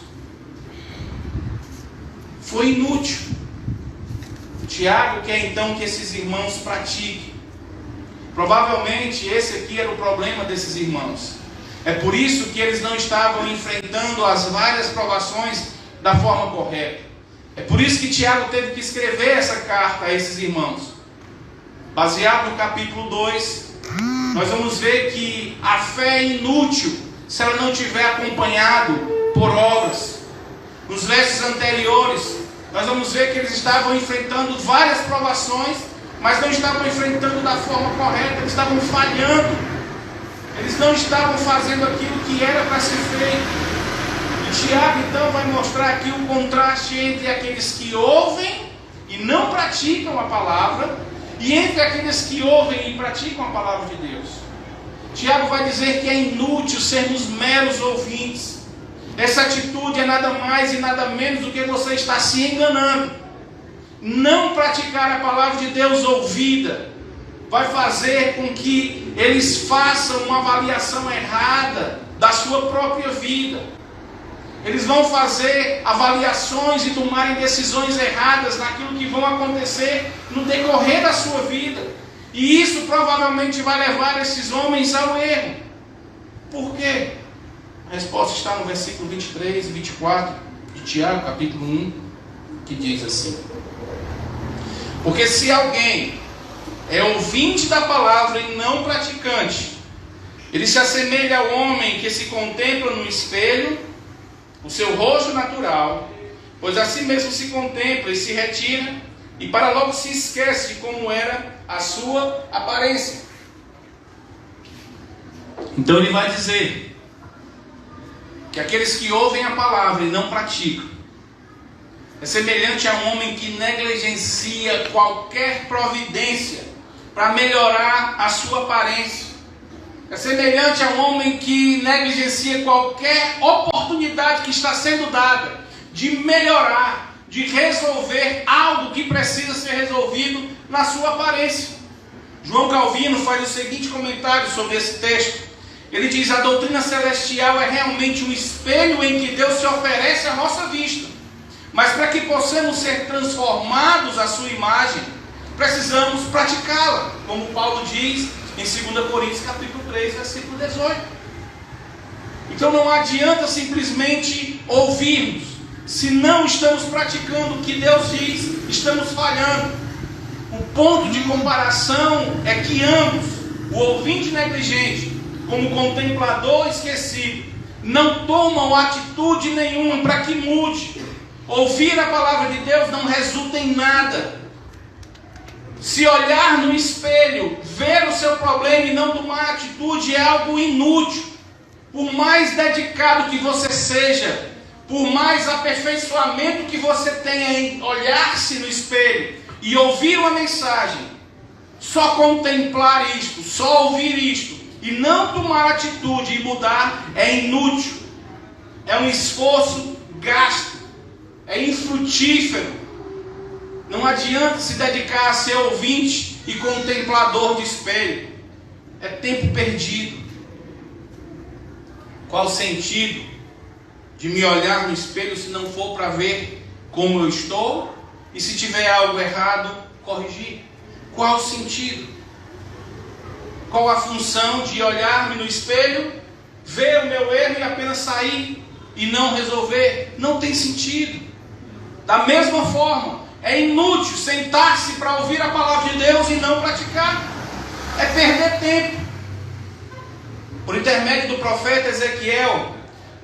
Foi inútil. Tiago quer então que esses irmãos pratiquem. Provavelmente esse aqui era o problema desses irmãos. É por isso que eles não estavam enfrentando as várias provações da forma correta. É por isso que Tiago teve que escrever essa carta a esses irmãos. Baseado no capítulo 2, nós vamos ver que a fé é inútil se ela não tiver acompanhado por obras. Nos versos anteriores, nós vamos ver que eles estavam enfrentando várias provações, mas não estavam enfrentando da forma correta, eles estavam falhando. Eles não estavam fazendo aquilo que era para ser feito. Tiago então vai mostrar aqui o contraste entre aqueles que ouvem e não praticam a palavra e entre aqueles que ouvem e praticam a palavra de Deus. Tiago vai dizer que é inútil sermos meros ouvintes. Essa atitude é nada mais e nada menos do que você estar se enganando. Não praticar a palavra de Deus ouvida vai fazer com que eles façam uma avaliação errada da sua própria vida. Eles vão fazer avaliações e tomarem decisões erradas naquilo que vão acontecer no decorrer da sua vida. E isso provavelmente vai levar esses homens ao erro. Por quê? A resposta está no versículo 23 e 24 de Tiago, capítulo 1, que diz assim: porque se alguém é ouvinte da palavra e não praticante, ele se assemelha ao homem que se contempla no espelho o seu rosto natural, pois assim mesmo se contempla e se retira, e para logo se esquece de como era a sua aparência. Então ele vai dizer que aqueles que ouvem a palavra e não praticam é semelhante a um homem que negligencia qualquer providência para melhorar a sua aparência. É semelhante a um homem que negligencia qualquer oportunidade que está sendo dada de melhorar, de resolver algo que precisa ser resolvido na sua aparência. João Calvino faz o seguinte comentário sobre esse texto. Ele diz: a doutrina celestial é realmente um espelho em que Deus se oferece à nossa vista. Mas para que possamos ser transformados à sua imagem, precisamos praticá-la, como Paulo diz em 2 Coríntios capítulo 3, versículo 18. Então não adianta simplesmente ouvirmos, Se não estamos praticando o que Deus diz, estamos falhando. O ponto de comparação é que ambos, o ouvinte negligente como o contemplador esquecido, não tomam atitude nenhuma para que mude. Ouvir a palavra de Deus não resulta em nada. Se olhar no espelho, ver o seu problema e não tomar atitude é algo inútil. Por mais dedicado que você seja, por mais aperfeiçoamento que você tenha em olhar-se no espelho e ouvir uma mensagem, só contemplar isto, só ouvir isto e não tomar atitude e mudar é inútil. É um esforço gasto, é infrutífero. Não adianta se dedicar a ser ouvinte e contemplador de espelho. É tempo perdido. Qual o sentido de me olhar no espelho se não for para ver como eu estou? E se tiver algo errado, corrigir? Qual o sentido? Qual a função de olhar-me no espelho, ver o meu erro e apenas sair e não resolver? Não tem sentido. Da mesma forma, é inútil sentar-se para ouvir a palavra de Deus e não praticar. É perder tempo. Por intermédio do profeta Ezequiel,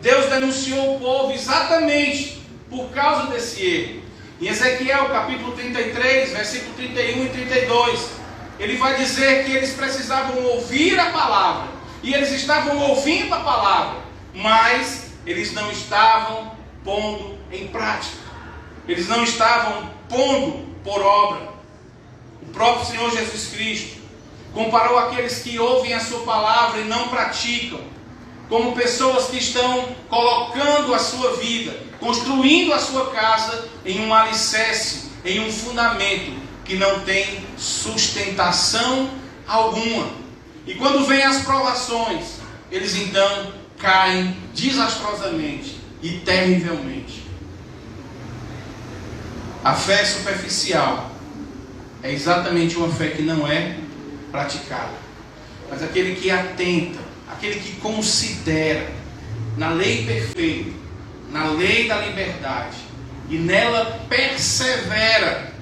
Deus denunciou o povo exatamente por causa desse erro. Em Ezequiel capítulo 33, versículo 31 e 32, ele vai dizer que eles precisavam ouvir a palavra. E eles estavam ouvindo a palavra, mas eles não estavam pondo em prática. Eles não estavam pondo por obra. O próprio Senhor Jesus Cristo comparou aqueles que ouvem a sua palavra e não praticam, como pessoas que estão colocando a sua vida, construindo a sua casa em um alicerce, em um fundamento que não tem sustentação alguma. E quando vêm as provações, eles então caem desastrosamente e terrivelmente. A fé superficial é exatamente uma fé que não é praticada. Mas aquele que atenta, aquele que considera na lei perfeita, na lei da liberdade, e nela persevera,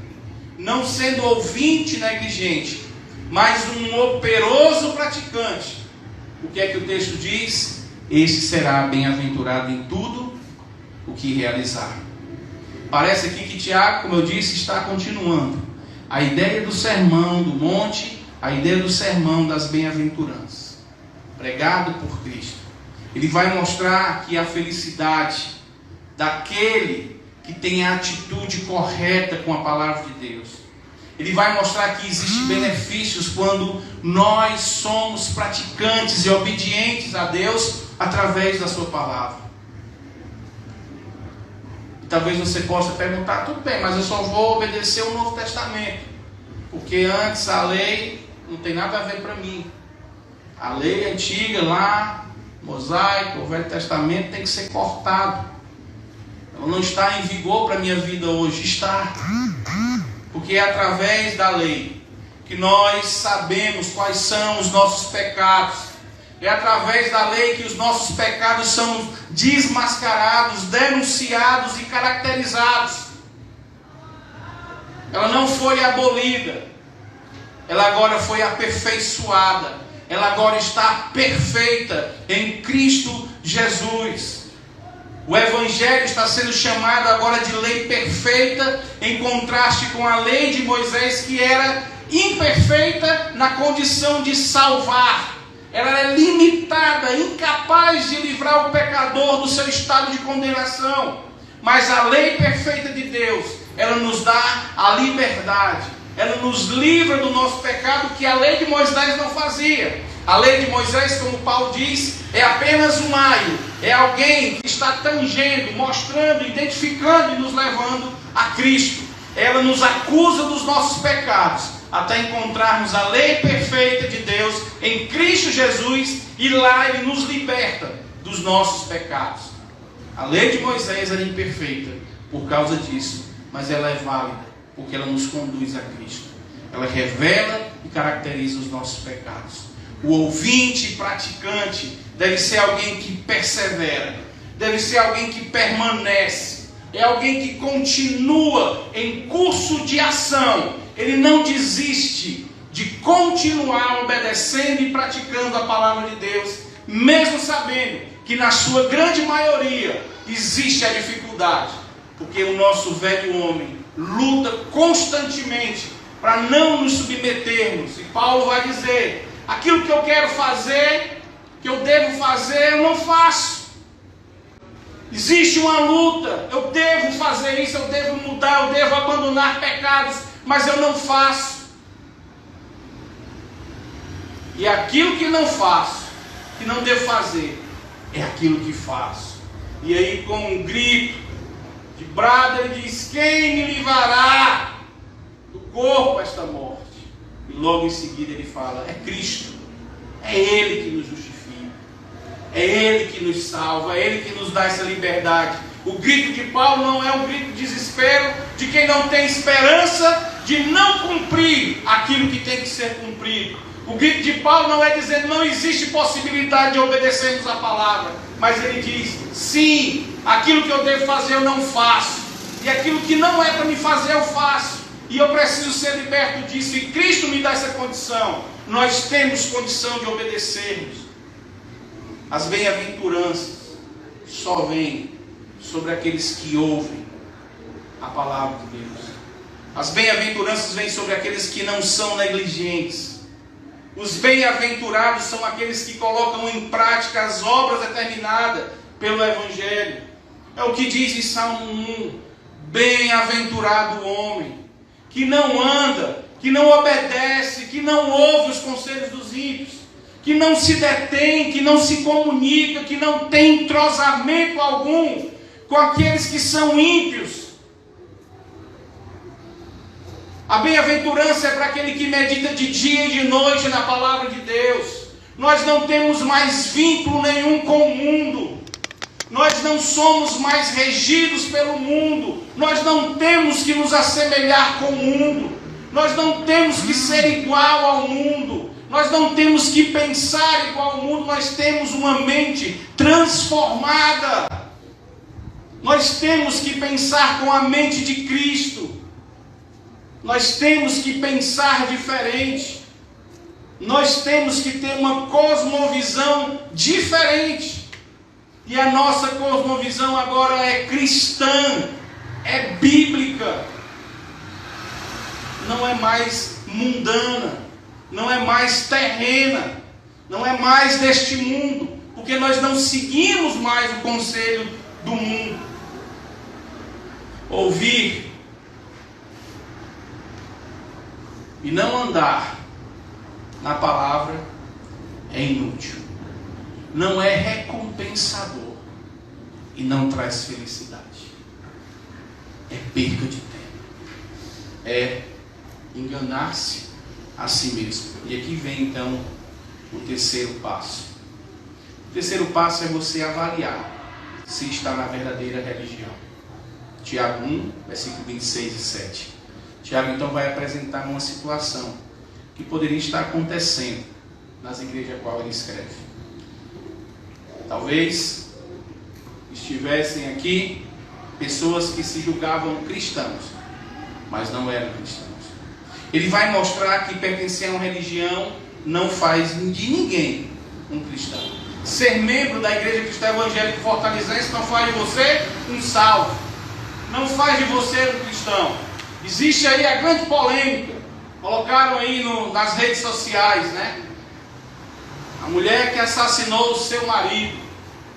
não sendo ouvinte negligente, mas um operoso praticante. O que é que o texto diz? Esse será bem-aventurado em tudo o que realizar. Parece aqui que Tiago, como eu disse, está continuando a ideia do sermão do monte, a ideia do sermão das bem-aventuranças, pregado por Cristo. Ele vai mostrar que a felicidade daquele que tem a atitude correta com a palavra de Deus. Ele vai mostrar que existem benefícios quando nós somos praticantes e obedientes a Deus através da sua palavra. Talvez você possa perguntar, tudo bem, mas eu só vou obedecer o Novo Testamento, porque antes a lei não tem nada a ver para mim. A lei antiga lá, mosaico, o Velho Testamento tem que ser cortado. Ela não está em vigor para a minha vida hoje. Está. Porque é através da lei que nós sabemos quais são os nossos pecados. É através da lei que os nossos pecados são desmascarados, denunciados e caracterizados. Ela não foi abolida. Ela agora foi aperfeiçoada. Ela agora está perfeita em Cristo Jesus. O Evangelho está sendo chamado agora de lei perfeita, em contraste com a lei de Moisés, que era imperfeita na condição de salvar. Ela é limitada, incapaz de livrar o pecador do seu estado de condenação. Mas a lei perfeita de Deus, ela nos dá a liberdade. Ela nos livra do nosso pecado, que a lei de Moisés não fazia. A lei de Moisés, como Paulo diz, é apenas um aio. É alguém que está tangendo, mostrando, identificando e nos levando a Cristo. Ela nos acusa dos nossos pecados, até encontrarmos a lei perfeita de Deus em Cristo Jesus, e lá Ele nos liberta dos nossos pecados. A lei de Moisés era imperfeita por causa disso, mas ela é válida, porque ela nos conduz a Cristo. Ela revela e caracteriza os nossos pecados. O ouvinte praticante deve ser alguém que persevera, deve ser alguém que permanece. é alguém que continua em curso de ação. Ele não desiste de continuar obedecendo e praticando a palavra de Deus, mesmo sabendo que na sua grande maioria existe a dificuldade, porque o nosso velho homem luta constantemente para não nos submetermos. E Paulo vai dizer: aquilo que eu quero fazer, que eu devo fazer, eu não faço. Existe uma luta, eu devo fazer isso, eu devo mudar, eu devo abandonar pecados, mas eu não faço. E aquilo que não faço, que não devo fazer, é aquilo que faço. E aí, com um grito de brado, ele diz: quem me livrará do corpo esta morte? E logo em seguida ele fala: é Cristo, é Ele que nos justifica, é Ele que nos salva, é Ele que nos dá essa liberdade. O grito de Paulo não é um grito de desespero de quem não tem esperança de não cumprir aquilo que tem que ser cumprido. O grito de Paulo não é dizendo não existe possibilidade de obedecermos a palavra, mas ele diz: sim, aquilo que eu devo fazer eu não faço, e aquilo que não é para me fazer eu faço, e eu preciso ser liberto disso, e Cristo me dá essa condição. Nós temos condição de obedecermos. As bem-aventuranças só vêm sobre aqueles que ouvem a palavra de Deus. As bem-aventuranças vêm sobre aqueles que não são negligentes. Os bem-aventurados são aqueles que colocam em prática as obras determinadas pelo Evangelho. É o que diz em Salmo 1: bem-aventurado o homem que não anda, que não obedece, que não ouve os conselhos dos ímpios, que não se detém, que não se comunica, que não tem entrosamento algum com aqueles que são ímpios. A bem-aventurança é para aquele que medita de dia e de noite na palavra de Deus. Nós não temos mais vínculo nenhum com o mundo. Nós não somos mais regidos pelo mundo. Nós não temos que nos assemelhar com o mundo. Nós não temos que ser igual ao mundo. Nós não temos que pensar igual ao mundo. Nós temos uma mente transformada. Nós temos que pensar com a mente de Cristo. Nós temos que pensar diferente. Nós temos que ter uma cosmovisão diferente. E a nossa cosmovisão agora é cristã, é bíblica. Não é mais mundana, não é mais terrena, não é mais deste mundo, porque nós não seguimos mais o conselho do mundo. Ouvir e não andar na palavra é inútil, não é recompensador e não traz felicidade. É perca de tempo, é enganar-se a si mesmo. E aqui vem então o terceiro passo. O terceiro passo é você avaliar se está na verdadeira religião. Tiago 1, versículo 26 e 7. Tiago então vai apresentar uma situação que poderia estar acontecendo nas igrejas a qual ele escreve. Talvez estivessem aqui pessoas que se julgavam cristãos, mas não eram cristãos. Ele vai mostrar que pertencer a uma religião não faz de ninguém um cristão. Ser membro da Igreja Cristã Evangélica Fortalezense não faz de você um salvo, não faz de você um cristão. Existe aí a grande polêmica, colocaram aí nas redes sociais, né? A mulher que assassinou o seu marido.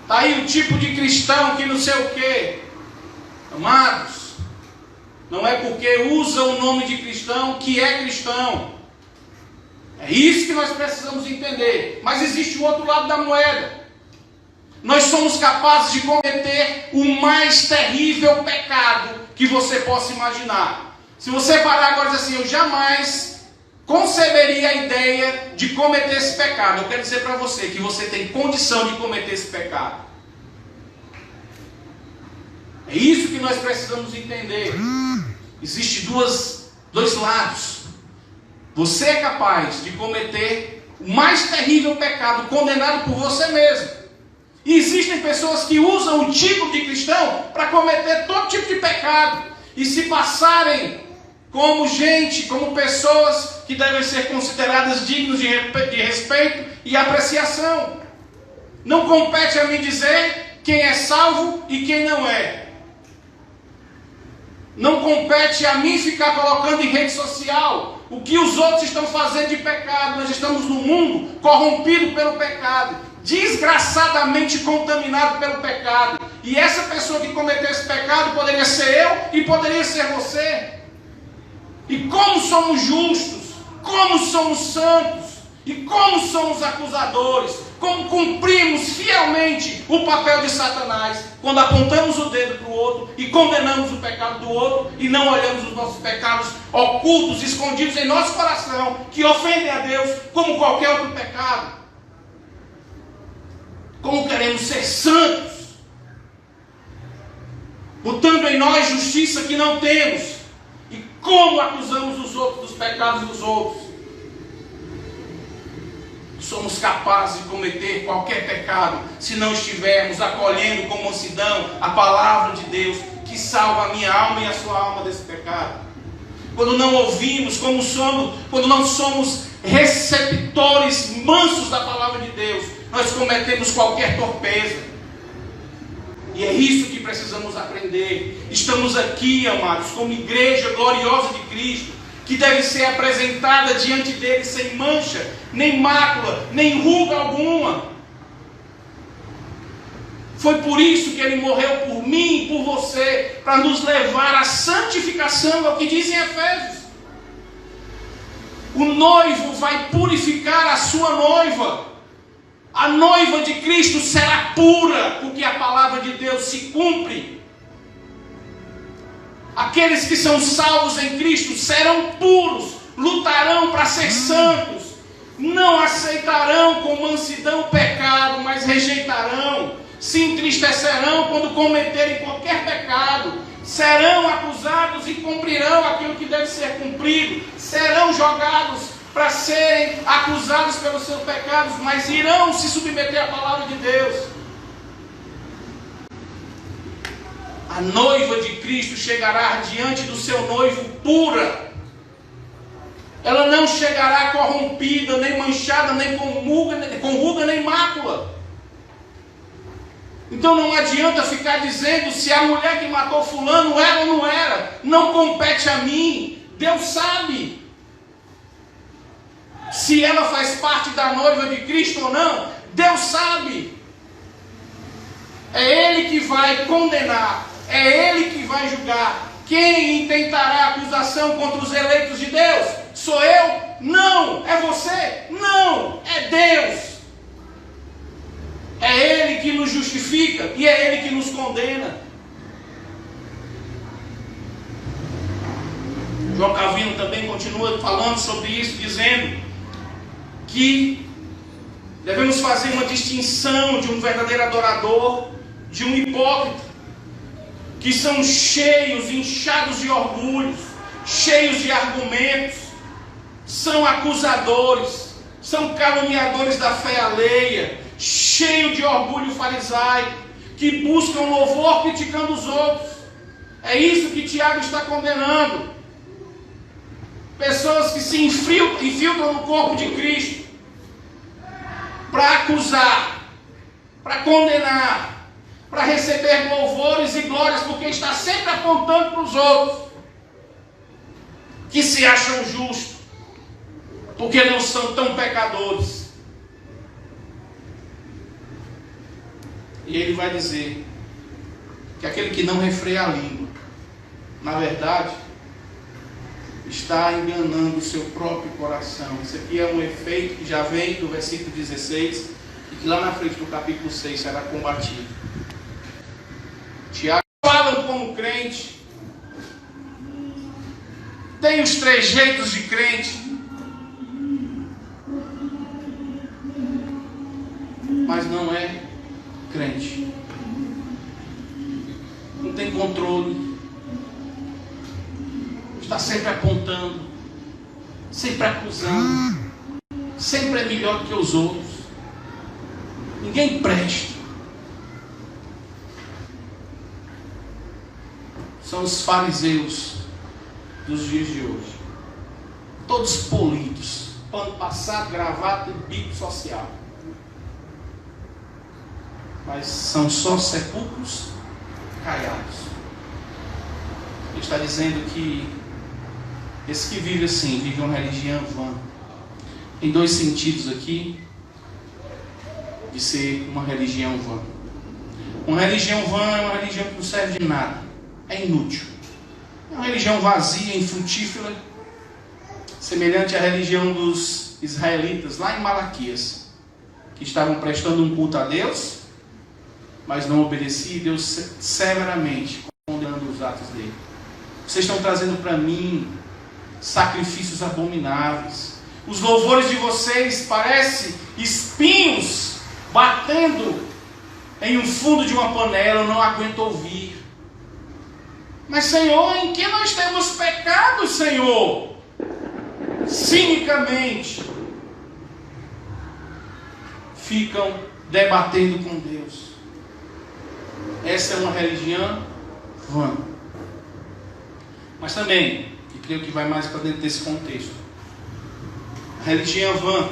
Está aí o tipo de cristão que não sei o quê. Amados, não é porque usa o nome de cristão que é cristão. É isso que nós precisamos entender. Mas existe o outro lado da moeda. Nós somos capazes de cometer o mais terrível pecado que você possa imaginar. Se você parar agora e dizer assim, eu jamais conceberia a ideia de cometer esse pecado, eu quero dizer para você que você tem condição de cometer esse pecado. É isso que nós precisamos entender. Existem dois lados. Você é capaz de cometer o mais terrível pecado, condenado por você mesmo. E existem pessoas que usam o título de cristão para cometer todo tipo de pecado e se passarem como gente, como pessoas que devem ser consideradas dignas de respeito e apreciação. Não compete a mim dizer quem é salvo e quem não é. Não compete a mim ficar colocando em rede social o que os outros estão fazendo de pecado. Nós estamos num mundo corrompido pelo pecado, desgraçadamente contaminado pelo pecado. E essa pessoa que cometeu esse pecado poderia ser eu e poderia ser você. E como somos justos, como somos santos, e como somos acusadores, como cumprimos fielmente o papel de Satanás, quando apontamos o dedo para o outro e condenamos o pecado do outro e não olhamos os nossos pecados ocultos, escondidos em nosso coração, que ofendem a Deus como qualquer outro pecado. Como queremos ser santos, botando em nós justiça que não temos, e como acusamos os outros dos pecados dos outros. Somos capazes de cometer qualquer pecado se não estivermos acolhendo com mansidão a palavra de Deus que salva a minha alma e a sua alma desse pecado. Quando não ouvimos, quando não somos receptores mansos da palavra de Deus, nós cometemos qualquer torpeza. E é isso que precisamos aprender. Estamos aqui, amados, como igreja gloriosa de Cristo, que deve ser apresentada diante dele sem mancha, nem mácula, nem ruga alguma. Foi por isso que ele morreu por mim e por você, para nos levar à santificação, é o que diz em Efésios. O noivo vai purificar a sua noiva. A noiva de Cristo será pura, porque a palavra de Deus se cumpre. Aqueles que são salvos em Cristo serão puros, lutarão para ser santos, não aceitarão com mansidão o pecado, mas rejeitarão, se entristecerão quando cometerem qualquer pecado, serão acusados e cumprirão aquilo que deve ser cumprido, serão jogados para serem acusados pelos seus pecados, mas irão se submeter à palavra de Deus. A noiva de Cristo chegará diante do seu noivo pura. Ela não chegará corrompida, nem manchada, nem com ruga, nem mácula. Então não adianta ficar dizendo se a mulher que matou fulano era ou não era. Não compete a mim. Deus sabe se ela faz parte da noiva de Cristo ou não. Deus sabe. É Ele que vai condenar. É Ele que vai julgar. Quem intentará acusação contra os eleitos de Deus? Sou eu? Não. É você? Não. É Deus. É Ele que nos justifica e é Ele que nos condena. João Calvino também continua falando sobre isso, dizendo que devemos fazer uma distinção de um verdadeiro adorador, de um hipócrita, que são cheios, inchados de orgulhos, cheios de argumentos, são acusadores, são caluniadores da fé alheia, cheios de orgulho farisaico, que buscam louvor criticando os outros. É isso que Tiago está condenando. Pessoas que se infiltram no corpo de Cristo para acusar, para condenar, para receber louvores e glórias, porque está sempre apontando para os outros, que se acham justos, porque não são tão pecadores. E ele vai dizer que aquele que não refreia a língua, na verdade, está enganando o seu próprio coração. Isso aqui é um efeito que já vem do versículo 16 e que lá na frente do capítulo 6 será combatido. Tiago falam como crente, tem os trejeitos de crente, mas não é crente. Não tem controle, está sempre apontando, sempre acusando, sempre é melhor que os outros. Ninguém presta. são os fariseus dos dias de hoje. Todos polidos, pano passado, gravata e bico social. Mas são só sepulcros caiados. Ele está dizendo que esse que vive assim, vive uma religião vã. Tem dois sentidos aqui de ser uma religião vã. Uma religião vã é uma religião que não serve de nada. É inútil. É uma religião vazia, infrutífera, semelhante à religião dos israelitas lá em Malaquias, que estavam prestando um culto a Deus, mas não obedeciam, e Deus severamente condenando os atos dele. Vocês estão trazendo para mim sacrifícios abomináveis. Os louvores de vocês parecem espinhos batendo em um fundo de uma panela. Eu não aguento ouvir. Mas, Senhor, em que nós temos pecado, Senhor? Cinicamente ficam debatendo com Deus. Essa é uma religião vã. Mas também, e creio que vai mais para dentro desse contexto, a religião vã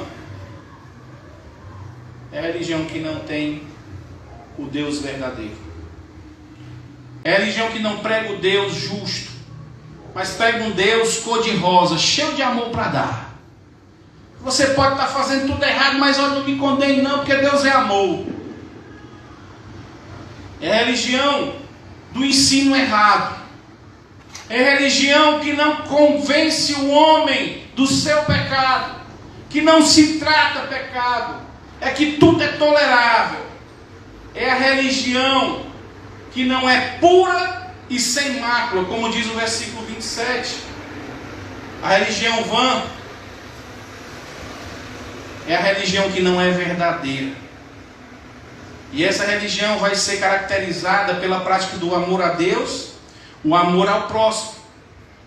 é a religião que não tem o Deus verdadeiro. É a religião que não prega o Deus justo, mas prega um Deus cor-de-rosa, cheio de amor para dar. Você pode estar fazendo tudo errado, mas olha, não me condene não, porque Deus é amor. É a religião do ensino errado. É a religião que não convence o homem do seu pecado, que não se trata pecado, é que tudo é tolerável. É a religião que não é pura e sem mácula, como diz o versículo 27. A religião vã é a religião que não é verdadeira. E essa religião vai ser caracterizada pela prática do amor a Deus, o amor ao próximo.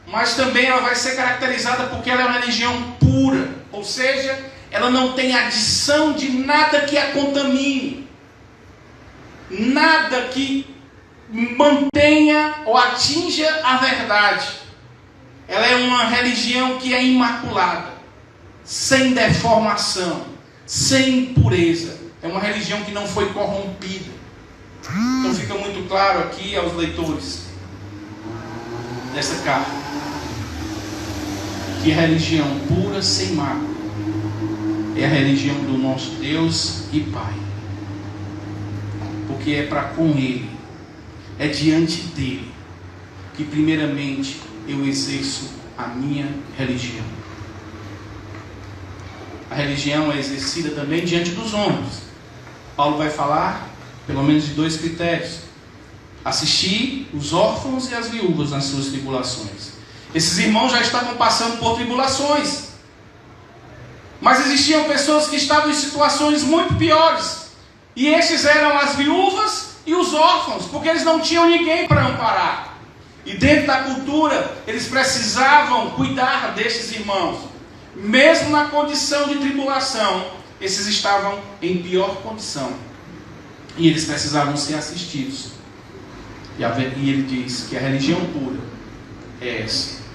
Mas também ela vai ser caracterizada porque ela é uma religião pura, ou seja, ela não tem adição de nada que a contamine, nada que mantenha ou atinja a verdade. Ela é uma religião que é imaculada, sem deformação, sem impureza. É uma religião que não foi corrompida. Então fica muito claro aqui aos leitores dessa carta que a religião pura, sem mácula, é a religião do nosso Deus e Pai. Porque é para com Ele, é diante dele, que primeiramente eu exerço a minha religião. A religião é exercida também diante dos homens. Paulo vai falar pelo menos de dois critérios: assistir os órfãos e as viúvas nas suas tribulações. Esses irmãos já estavam passando por tribulações, mas existiam pessoas que estavam em situações muito piores, e esses eram as viúvas e os órfãos, porque eles não tinham ninguém para amparar. E dentro da cultura, eles precisavam cuidar destes irmãos. Mesmo na condição de tribulação, esses estavam em pior condição, e eles precisavam ser assistidos. E ele diz que a religião pura é essa.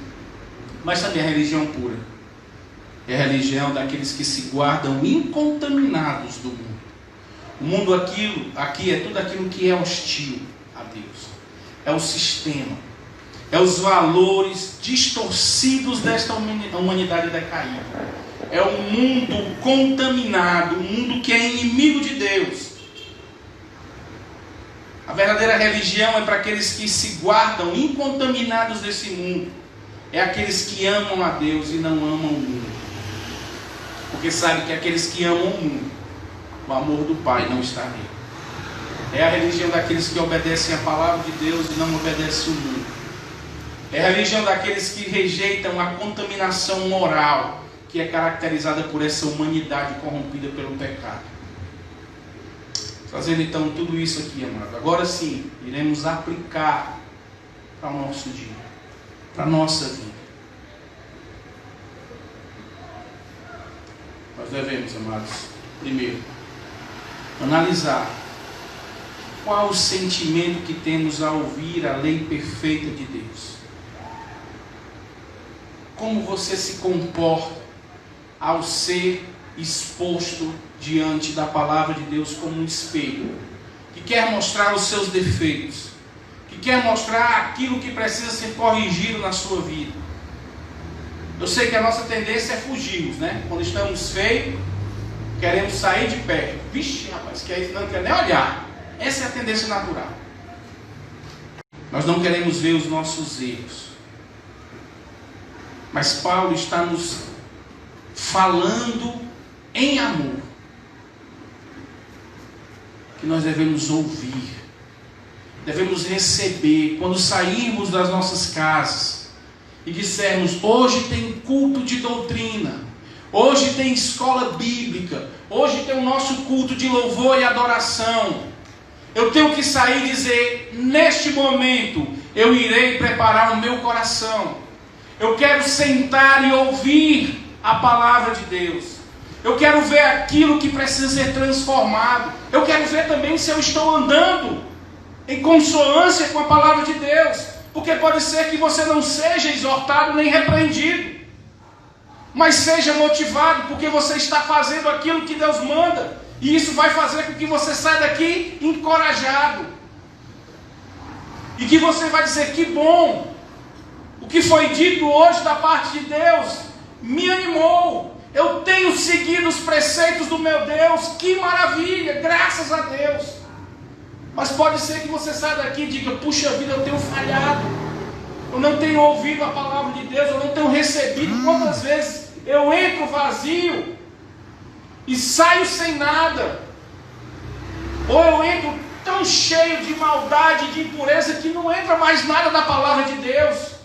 Mas também a religião pura é a religião daqueles que se guardam incontaminados do mundo. O mundo aqui é tudo aquilo que é hostil a Deus. É o sistema, é os valores distorcidos desta humanidade decaída. É um mundo contaminado, um mundo que é inimigo de Deus. A verdadeira religião é para aqueles que se guardam incontaminados desse mundo. É aqueles que amam a Deus e não amam o mundo. Porque sabe que aqueles que amam o mundo, o amor do Pai não está nele. É a religião daqueles que obedecem a palavra de Deus e não obedecem o mundo. É a religião daqueles que rejeitam a contaminação moral, que é caracterizada por essa humanidade corrompida pelo pecado. Trazendo então tudo isso aqui, amado. Agora sim, iremos aplicar para o nosso dia, para a nossa vida. Nós devemos, amados, primeiro, analisar Qual o sentimento que temos ao ouvir a lei perfeita de Deus? Como você se comporta ao ser exposto diante da palavra de Deus como um espelho, que quer mostrar os seus defeitos, que quer mostrar aquilo que precisa ser corrigido na sua vida? Eu sei que a nossa tendência é fugirmos, né? Quando estamos feios, queremos sair de perto. Vixe, rapaz, não quer nem olhar. Essa é a tendência natural. Nós não queremos ver os nossos erros. Mas Paulo está nos falando em amor, que nós devemos ouvir, devemos receber. Quando sairmos das nossas casas e dissermos: hoje tem culto de doutrina, hoje tem escola bíblica, hoje tem o nosso culto de louvor e adoração, eu tenho que sair e dizer: neste momento eu irei preparar o meu coração, eu quero sentar e ouvir a palavra de Deus, eu quero ver aquilo que precisa ser transformado, eu quero ver também se eu estou andando em consonância com a palavra de Deus, porque pode ser que você não seja exortado nem repreendido, mas seja motivado, porque você está fazendo aquilo que Deus manda, e isso vai fazer com que você saia daqui encorajado, e que você vai dizer: que bom, o que foi dito hoje da parte de Deus me animou, eu tenho seguido os preceitos do meu Deus, que maravilha, graças a Deus. Mas pode ser que você saia daqui e diga: puxa vida, eu tenho falhado, eu não tenho ouvido a palavra de Deus, eu não tenho recebido. Quantas vezes eu entro vazio e saio sem nada, ou eu entro tão cheio de maldade e de impureza que não entra mais nada da palavra de Deus.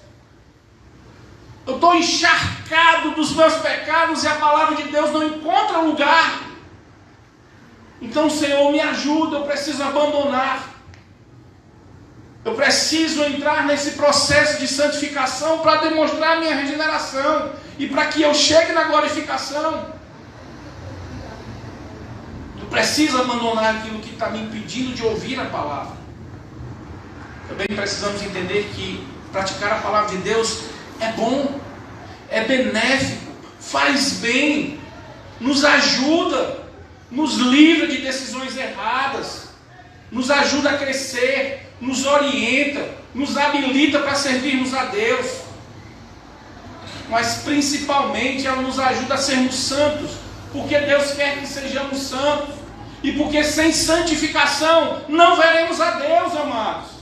Eu estou encharcado dos meus pecados e a palavra de Deus não encontra lugar. Então, Senhor, me ajuda, eu preciso abandonar, eu preciso entrar nesse processo de santificação para demonstrar a minha regeneração e para que eu chegue na glorificação. Eu preciso abandonar aquilo que está me impedindo de ouvir a palavra. Também precisamos entender que praticar a palavra de Deus é bom, é benéfico, faz bem, nos ajuda, nos livra de decisões erradas, nos ajuda a crescer, nos orienta, nos habilita para servirmos a Deus, mas principalmente ela nos ajuda a sermos santos, porque Deus quer que sejamos santos, e porque sem santificação não veremos a Deus, amados.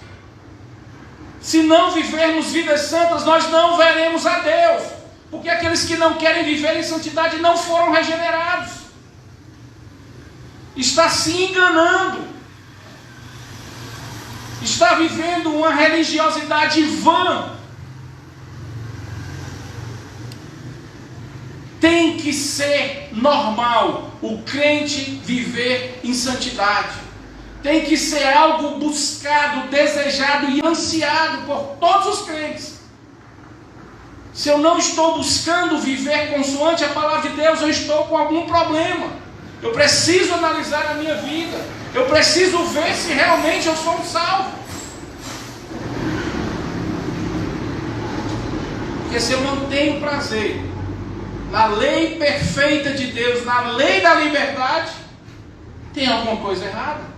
Se não vivermos vidas santas, nós não veremos a Deus, porque aqueles que não querem viver em santidade não foram regenerados, está se enganando, está vivendo uma religiosidade vã. Tem que ser normal o crente viver em santidade. Tem que ser algo buscado, desejado e ansiado por todos os crentes. Se eu não estou buscando viver consoante a palavra de Deus, eu estou com algum problema. Eu preciso analisar a minha vida. Eu preciso ver se realmente eu sou um salvo. Porque se eu não tenho prazer na lei perfeita de Deus, na lei da liberdade, tem alguma coisa errada.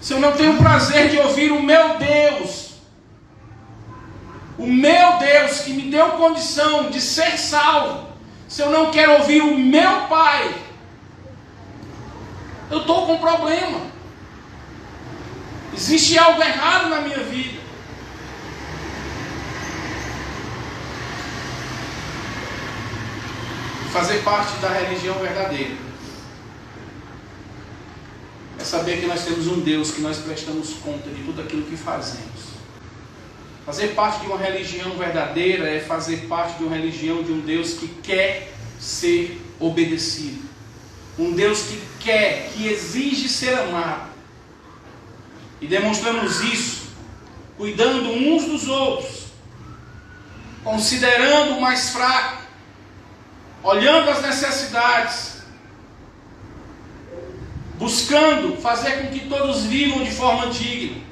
Se eu não tenho prazer de ouvir o meu Deus que me deu condição de ser salvo, se eu não quero ouvir o meu Pai, eu estou com problema. Existe algo errado na minha vida. Fazer parte da religião verdadeira é saber que nós temos um Deus que nós prestamos conta de tudo aquilo que fazemos. Fazer parte de uma religião verdadeira é fazer parte de uma religião de um Deus que quer ser obedecido. Um Deus que quer, que exige ser amado. E demonstramos isso cuidando uns dos outros, considerando o mais fraco, olhando as necessidades, buscando fazer com que todos vivam de forma digna.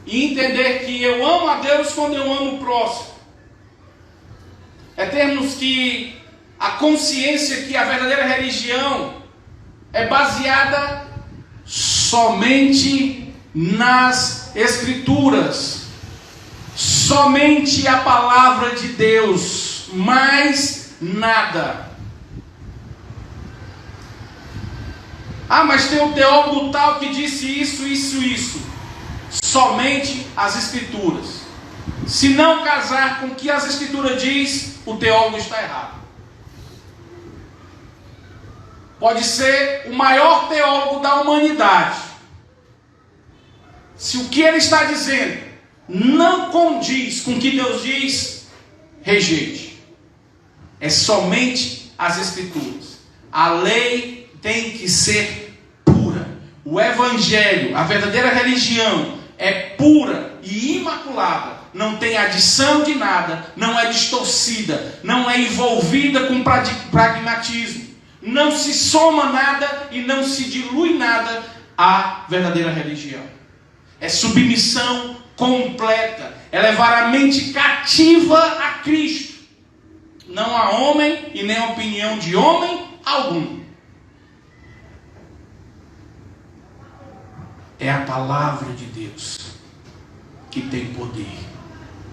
E entender que eu amo a Deus quando eu amo o próximo. É termos que a consciência que a verdadeira religião é baseada somente nas Escrituras, somente a palavra de Deus, mais nada. Ah, mas tem um teólogo tal que disse isso. Somente as Escrituras. Se não casar com o que as Escrituras diz, o teólogo está errado. Pode ser o maior teólogo da humanidade. Se o que ele está dizendo não condiz com o que Deus diz, rejeite. É somente as Escrituras. A lei tem que ser pura. O Evangelho, a verdadeira religião, é pura e imaculada. Não tem adição de nada, não é distorcida, não é envolvida com pragmatismo. Não se soma nada e não se dilui nada à verdadeira religião. É submissão completa. É levar a mente cativa a Cristo. Não a homem e nem a opinião de homem algum. É a palavra de Deus que tem poder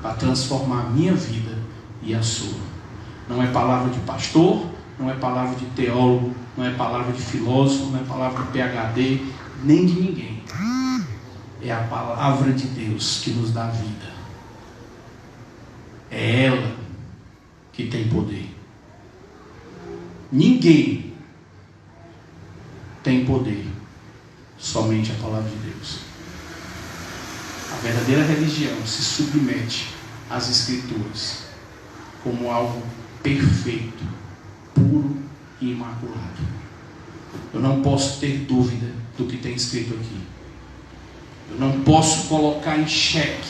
para transformar a minha vida e a sua. Não é palavra de pastor, não é palavra de teólogo, não é palavra de filósofo, não é palavra de PhD, nem de ninguém. É a palavra de Deus que nos dá vida. É ela que tem poder. Ninguém tem poder, somente a palavra de Deus. A verdadeira religião se submete às Escrituras como algo perfeito, puro e imaculado. Eu não posso ter dúvida do que tem escrito aqui. Eu não posso colocar em xeque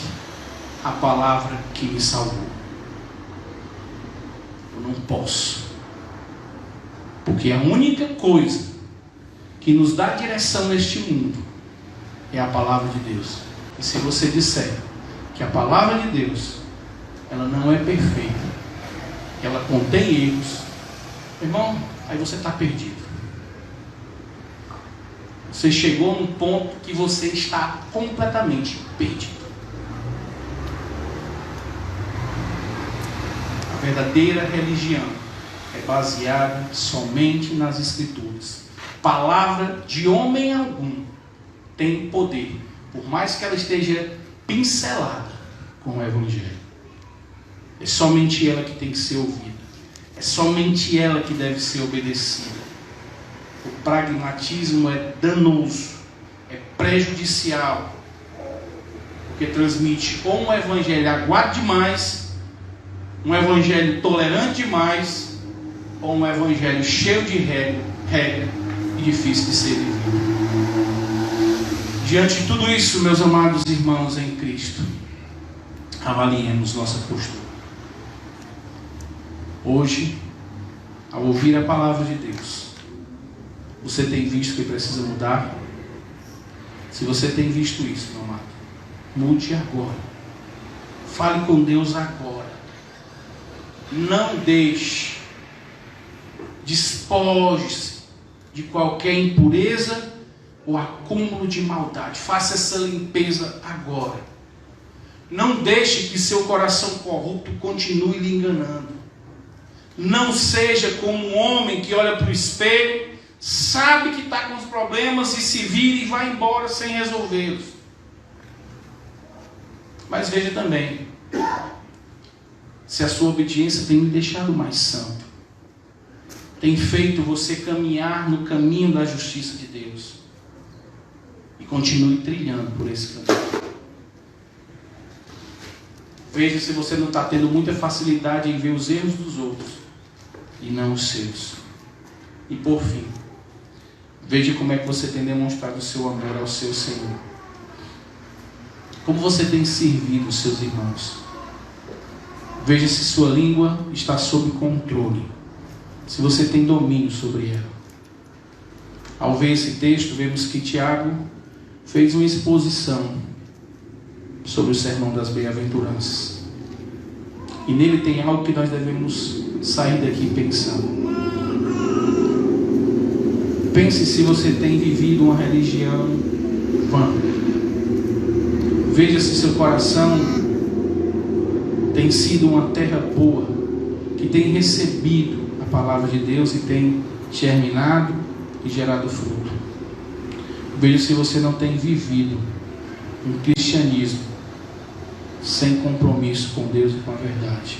a palavra que me salvou. Eu não posso. Porque a única coisa que nos dá direção neste mundo é a palavra de Deus. E se você disser que a palavra de Deus ela não é perfeita, ela contém erros, irmão, aí você está perdido. Você chegou num ponto que você está completamente perdido. A verdadeira religião é baseada somente nas Escrituras. Palavra de homem algum tem poder, por mais que ela esteja pincelada com o Evangelho. É somente ela que tem que ser ouvida. É somente ela que deve ser obedecida. O pragmatismo é danoso, é prejudicial, porque transmite ou um evangelho aguado demais, um evangelho tolerante demais, ou um evangelho cheio de regra e difícil de ser vivido. Diante de tudo isso, meus amados irmãos em Cristo, avaliemos nossa postura. Hoje, ao ouvir a palavra de Deus, você tem visto que precisa mudar? Se você tem visto isso, meu amado, mude agora. Fale com Deus agora. Não deixe. Despoje-se de qualquer impureza ou acúmulo de maldade. Faça essa limpeza agora. Não deixe que seu coração corrupto continue lhe enganando. Não seja como um homem que olha para o espelho, sabe que está com os problemas e se vira e vai embora sem resolvê-los. Mas veja também se a sua obediência tem lhe deixado mais santo, tem feito você caminhar no caminho da justiça de Deus, e continue trilhando por esse caminho. Veja se você não está tendo muita facilidade em ver os erros dos outros e não os seus. E por fim, veja como é que você tem demonstrado o seu amor ao seu Senhor. Como você tem servido os seus irmãos. Veja se sua língua está sob controle. Se você tem domínio sobre ela. Ao ver esse texto, vemos que Tiago fez uma exposição sobre o sermão das bem-aventuranças. E nele tem algo que nós devemos sair daqui pensando. Pense se você tem vivido uma religião vã. Veja se seu coração tem sido uma terra boa, que tem recebido a palavra de Deus e tem germinado e gerado fruto. Veja se você não tem vivido um cristianismo sem compromisso com Deus e com a verdade.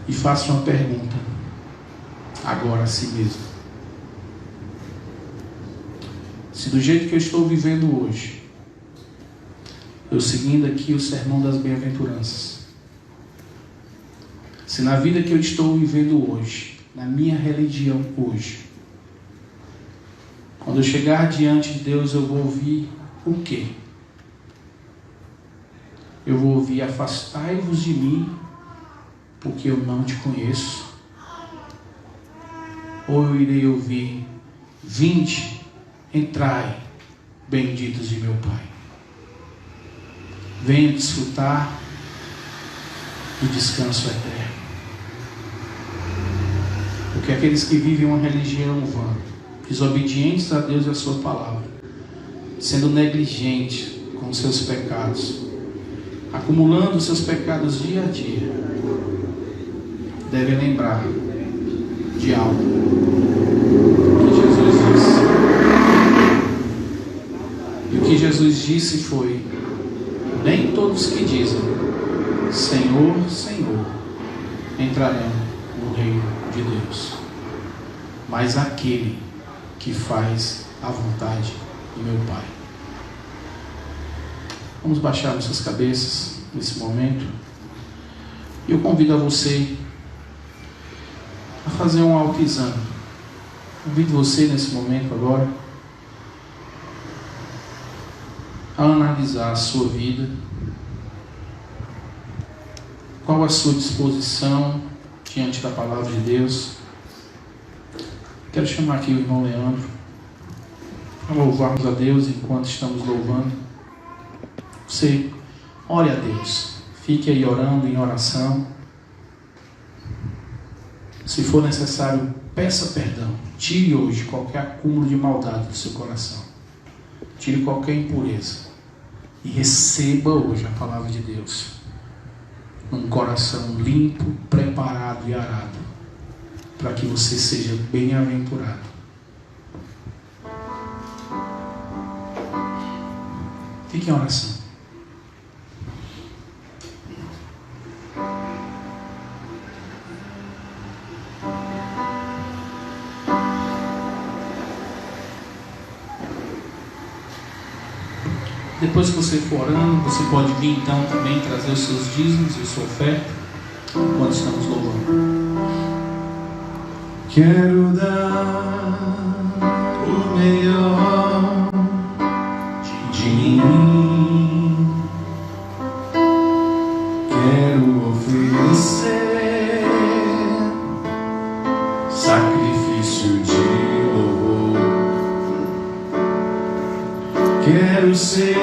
E faça uma pergunta agora a si mesmo: se do jeito que eu estou vivendo hoje, eu seguindo aqui o sermão das bem-aventuranças, se na vida que eu estou vivendo hoje, na minha religião hoje, quando eu chegar diante de Deus, eu vou ouvir o quê? Eu vou ouvir: afastai-vos de mim, porque eu não te conheço. Ou eu irei ouvir: vinde, entrai, benditos de meu Pai. Venham desfrutar do descanso eterno. Porque aqueles que vivem uma religião vã, desobedientes a Deus e a sua palavra, sendo negligentes com seus pecados, acumulando seus pecados dia a dia, devem lembrar de algo que Jesus disse. E o que Jesus disse foi: nem todos que dizem Senhor, Senhor entrarão no reino de Deus, mas aquele que faz a vontade do meu Pai. Vamos baixar nossas cabeças nesse momento. E eu convido a você a fazer um autoexame. Convido você nesse momento agora a analisar a sua vida. Qual a sua disposição diante da palavra de Deus? Quero chamar aqui o irmão Leandro para louvarmos a Deus. Enquanto estamos louvando, você ore a Deus, fique aí orando em oração. Se for necessário, peça perdão. Tire hoje qualquer acúmulo de maldade do seu coração, tire qualquer impureza e receba hoje a palavra de Deus num coração limpo, preparado e arado, para que você seja bem-aventurado. Fique em oração. Depois que você for orando, você pode vir então também trazer os seus dízimos e a sua oferta enquanto estamos louvando. Quero dar o melhor de mim. Quero oferecer sacrifício de louvor. Quero ser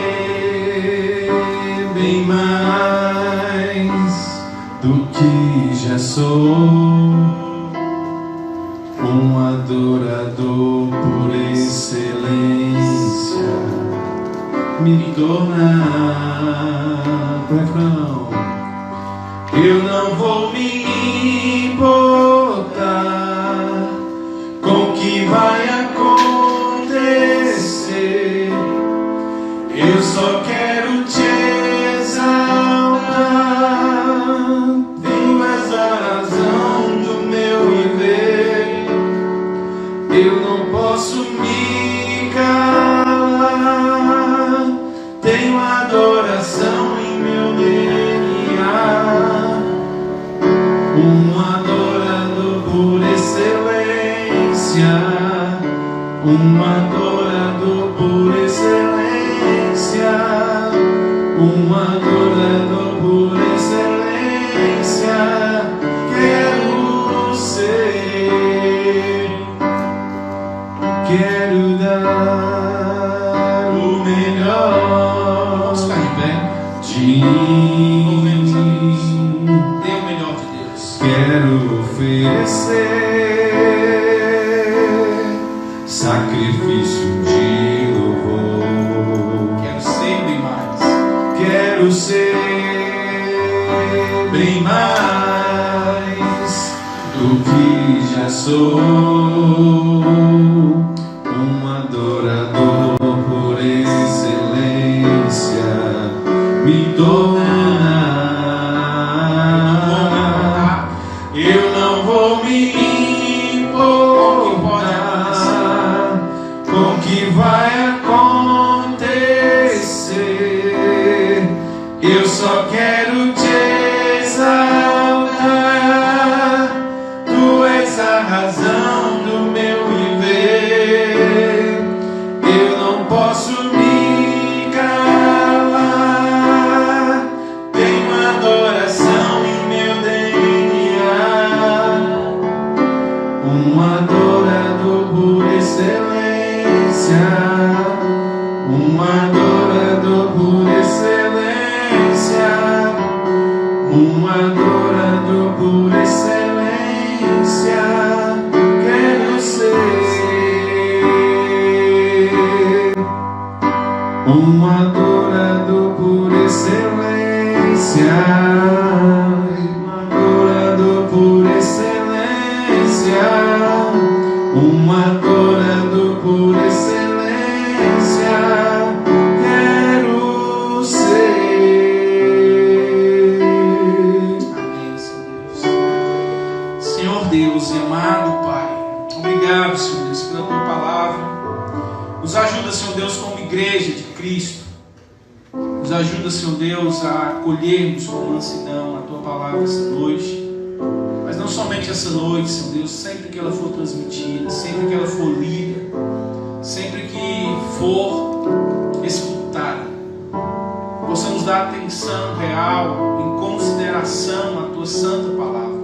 bem mais do que já sou, um adorador por excelência, me tornar refrão. Eu não vou me importar com o que vai acontecer. Eu só quero te exaltar. Tu és a razão do meu viver. Eu não posso me calar. Tenho adoração em meu DNA. Um adorador por excelência. Um adorador por excelência. Um adorador por excelência. Quero ser mim. Louvemos a Deus. Dê o melhor de Deus. Quero oferecer sacrifício de louvor. Quero ser bem mais. Quero ser bem mais do que já sou. Um adorador por excelência. Me tornar. Eu não vou me importar com o que vai acontecer. Eu só quero te exaltar. Tu és a razão do meu viver. Eu não posso me calar. Tenho adoração em meu DNA. Um adorador por excelência. Um adorador por excelência. Um adorador por excelência. Quero ser um adorador por excelência. Um adorador por excelência. Um adorador por excelência. Quero ser. Amém, Senhor Deus e amado Pai, obrigado, Senhor Deus, pela tua palavra. Nos ajuda, Senhor Deus, como igreja de Cristo. Nos ajuda, Senhor Deus, a acolhermos com mansidão a tua palavra essa noite. Mas não somente essa noite, Senhor Deus, sempre que ela for transmitida, sempre que ela for lida, sempre que for escutada, possamos dar atenção real, em consideração à tua santa palavra.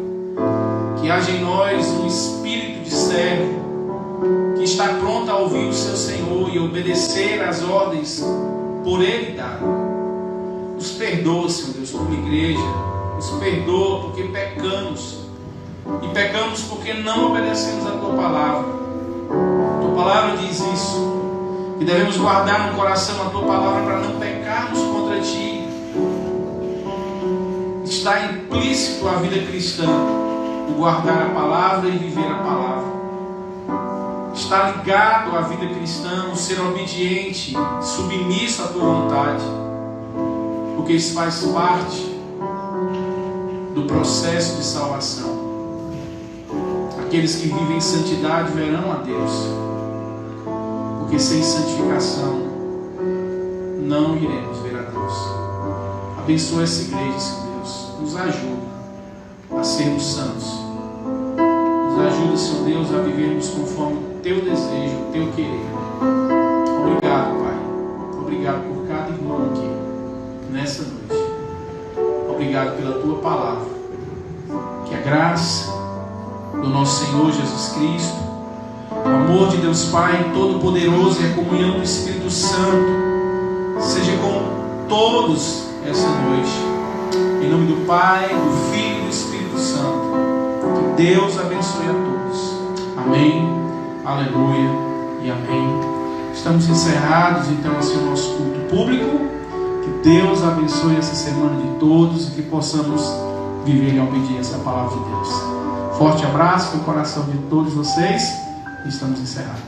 Que haja em nós um espírito de servo que está pronto a ouvir o seu Senhor e obedecer às ordens por Ele dado. Nos perdoa, Senhor Deus, como igreja. Nos perdoa porque pecamos. E pecamos porque não obedecemos a tua palavra. A tua palavra diz isso, que devemos guardar no coração a tua palavra para não pecarmos contra ti. Está implícito a vida cristã, o guardar a palavra e viver a palavra. Está ligado à vida cristã o ser obediente, submisso à tua vontade, porque isso faz parte do processo de salvação. Aqueles que vivem em santidade verão a Deus, porque sem santificação não iremos ver a Deus. Abençoa essa igreja, Senhor Deus. Nos ajuda a sermos santos. Nos ajuda, Senhor Deus, a vivermos conforme o teu desejo, o teu querer. Obrigado, Pai. Obrigado por cada irmão aqui, nessa noite. Obrigado pela tua palavra. Que a graça do nosso Senhor Jesus Cristo, o amor de Deus Pai Todo-Poderoso e a comunhão do Espírito Santo seja com todos essa noite. Em nome do Pai, do Filho e do Espírito Santo. Que Deus abençoe a todos. Amém, aleluia e amém. Estamos encerrados então assim o nosso culto público. Que Deus abençoe essa semana de todos e que possamos viver em obediência à palavra de Deus. Forte abraço no coração de todos vocês e estamos encerrados.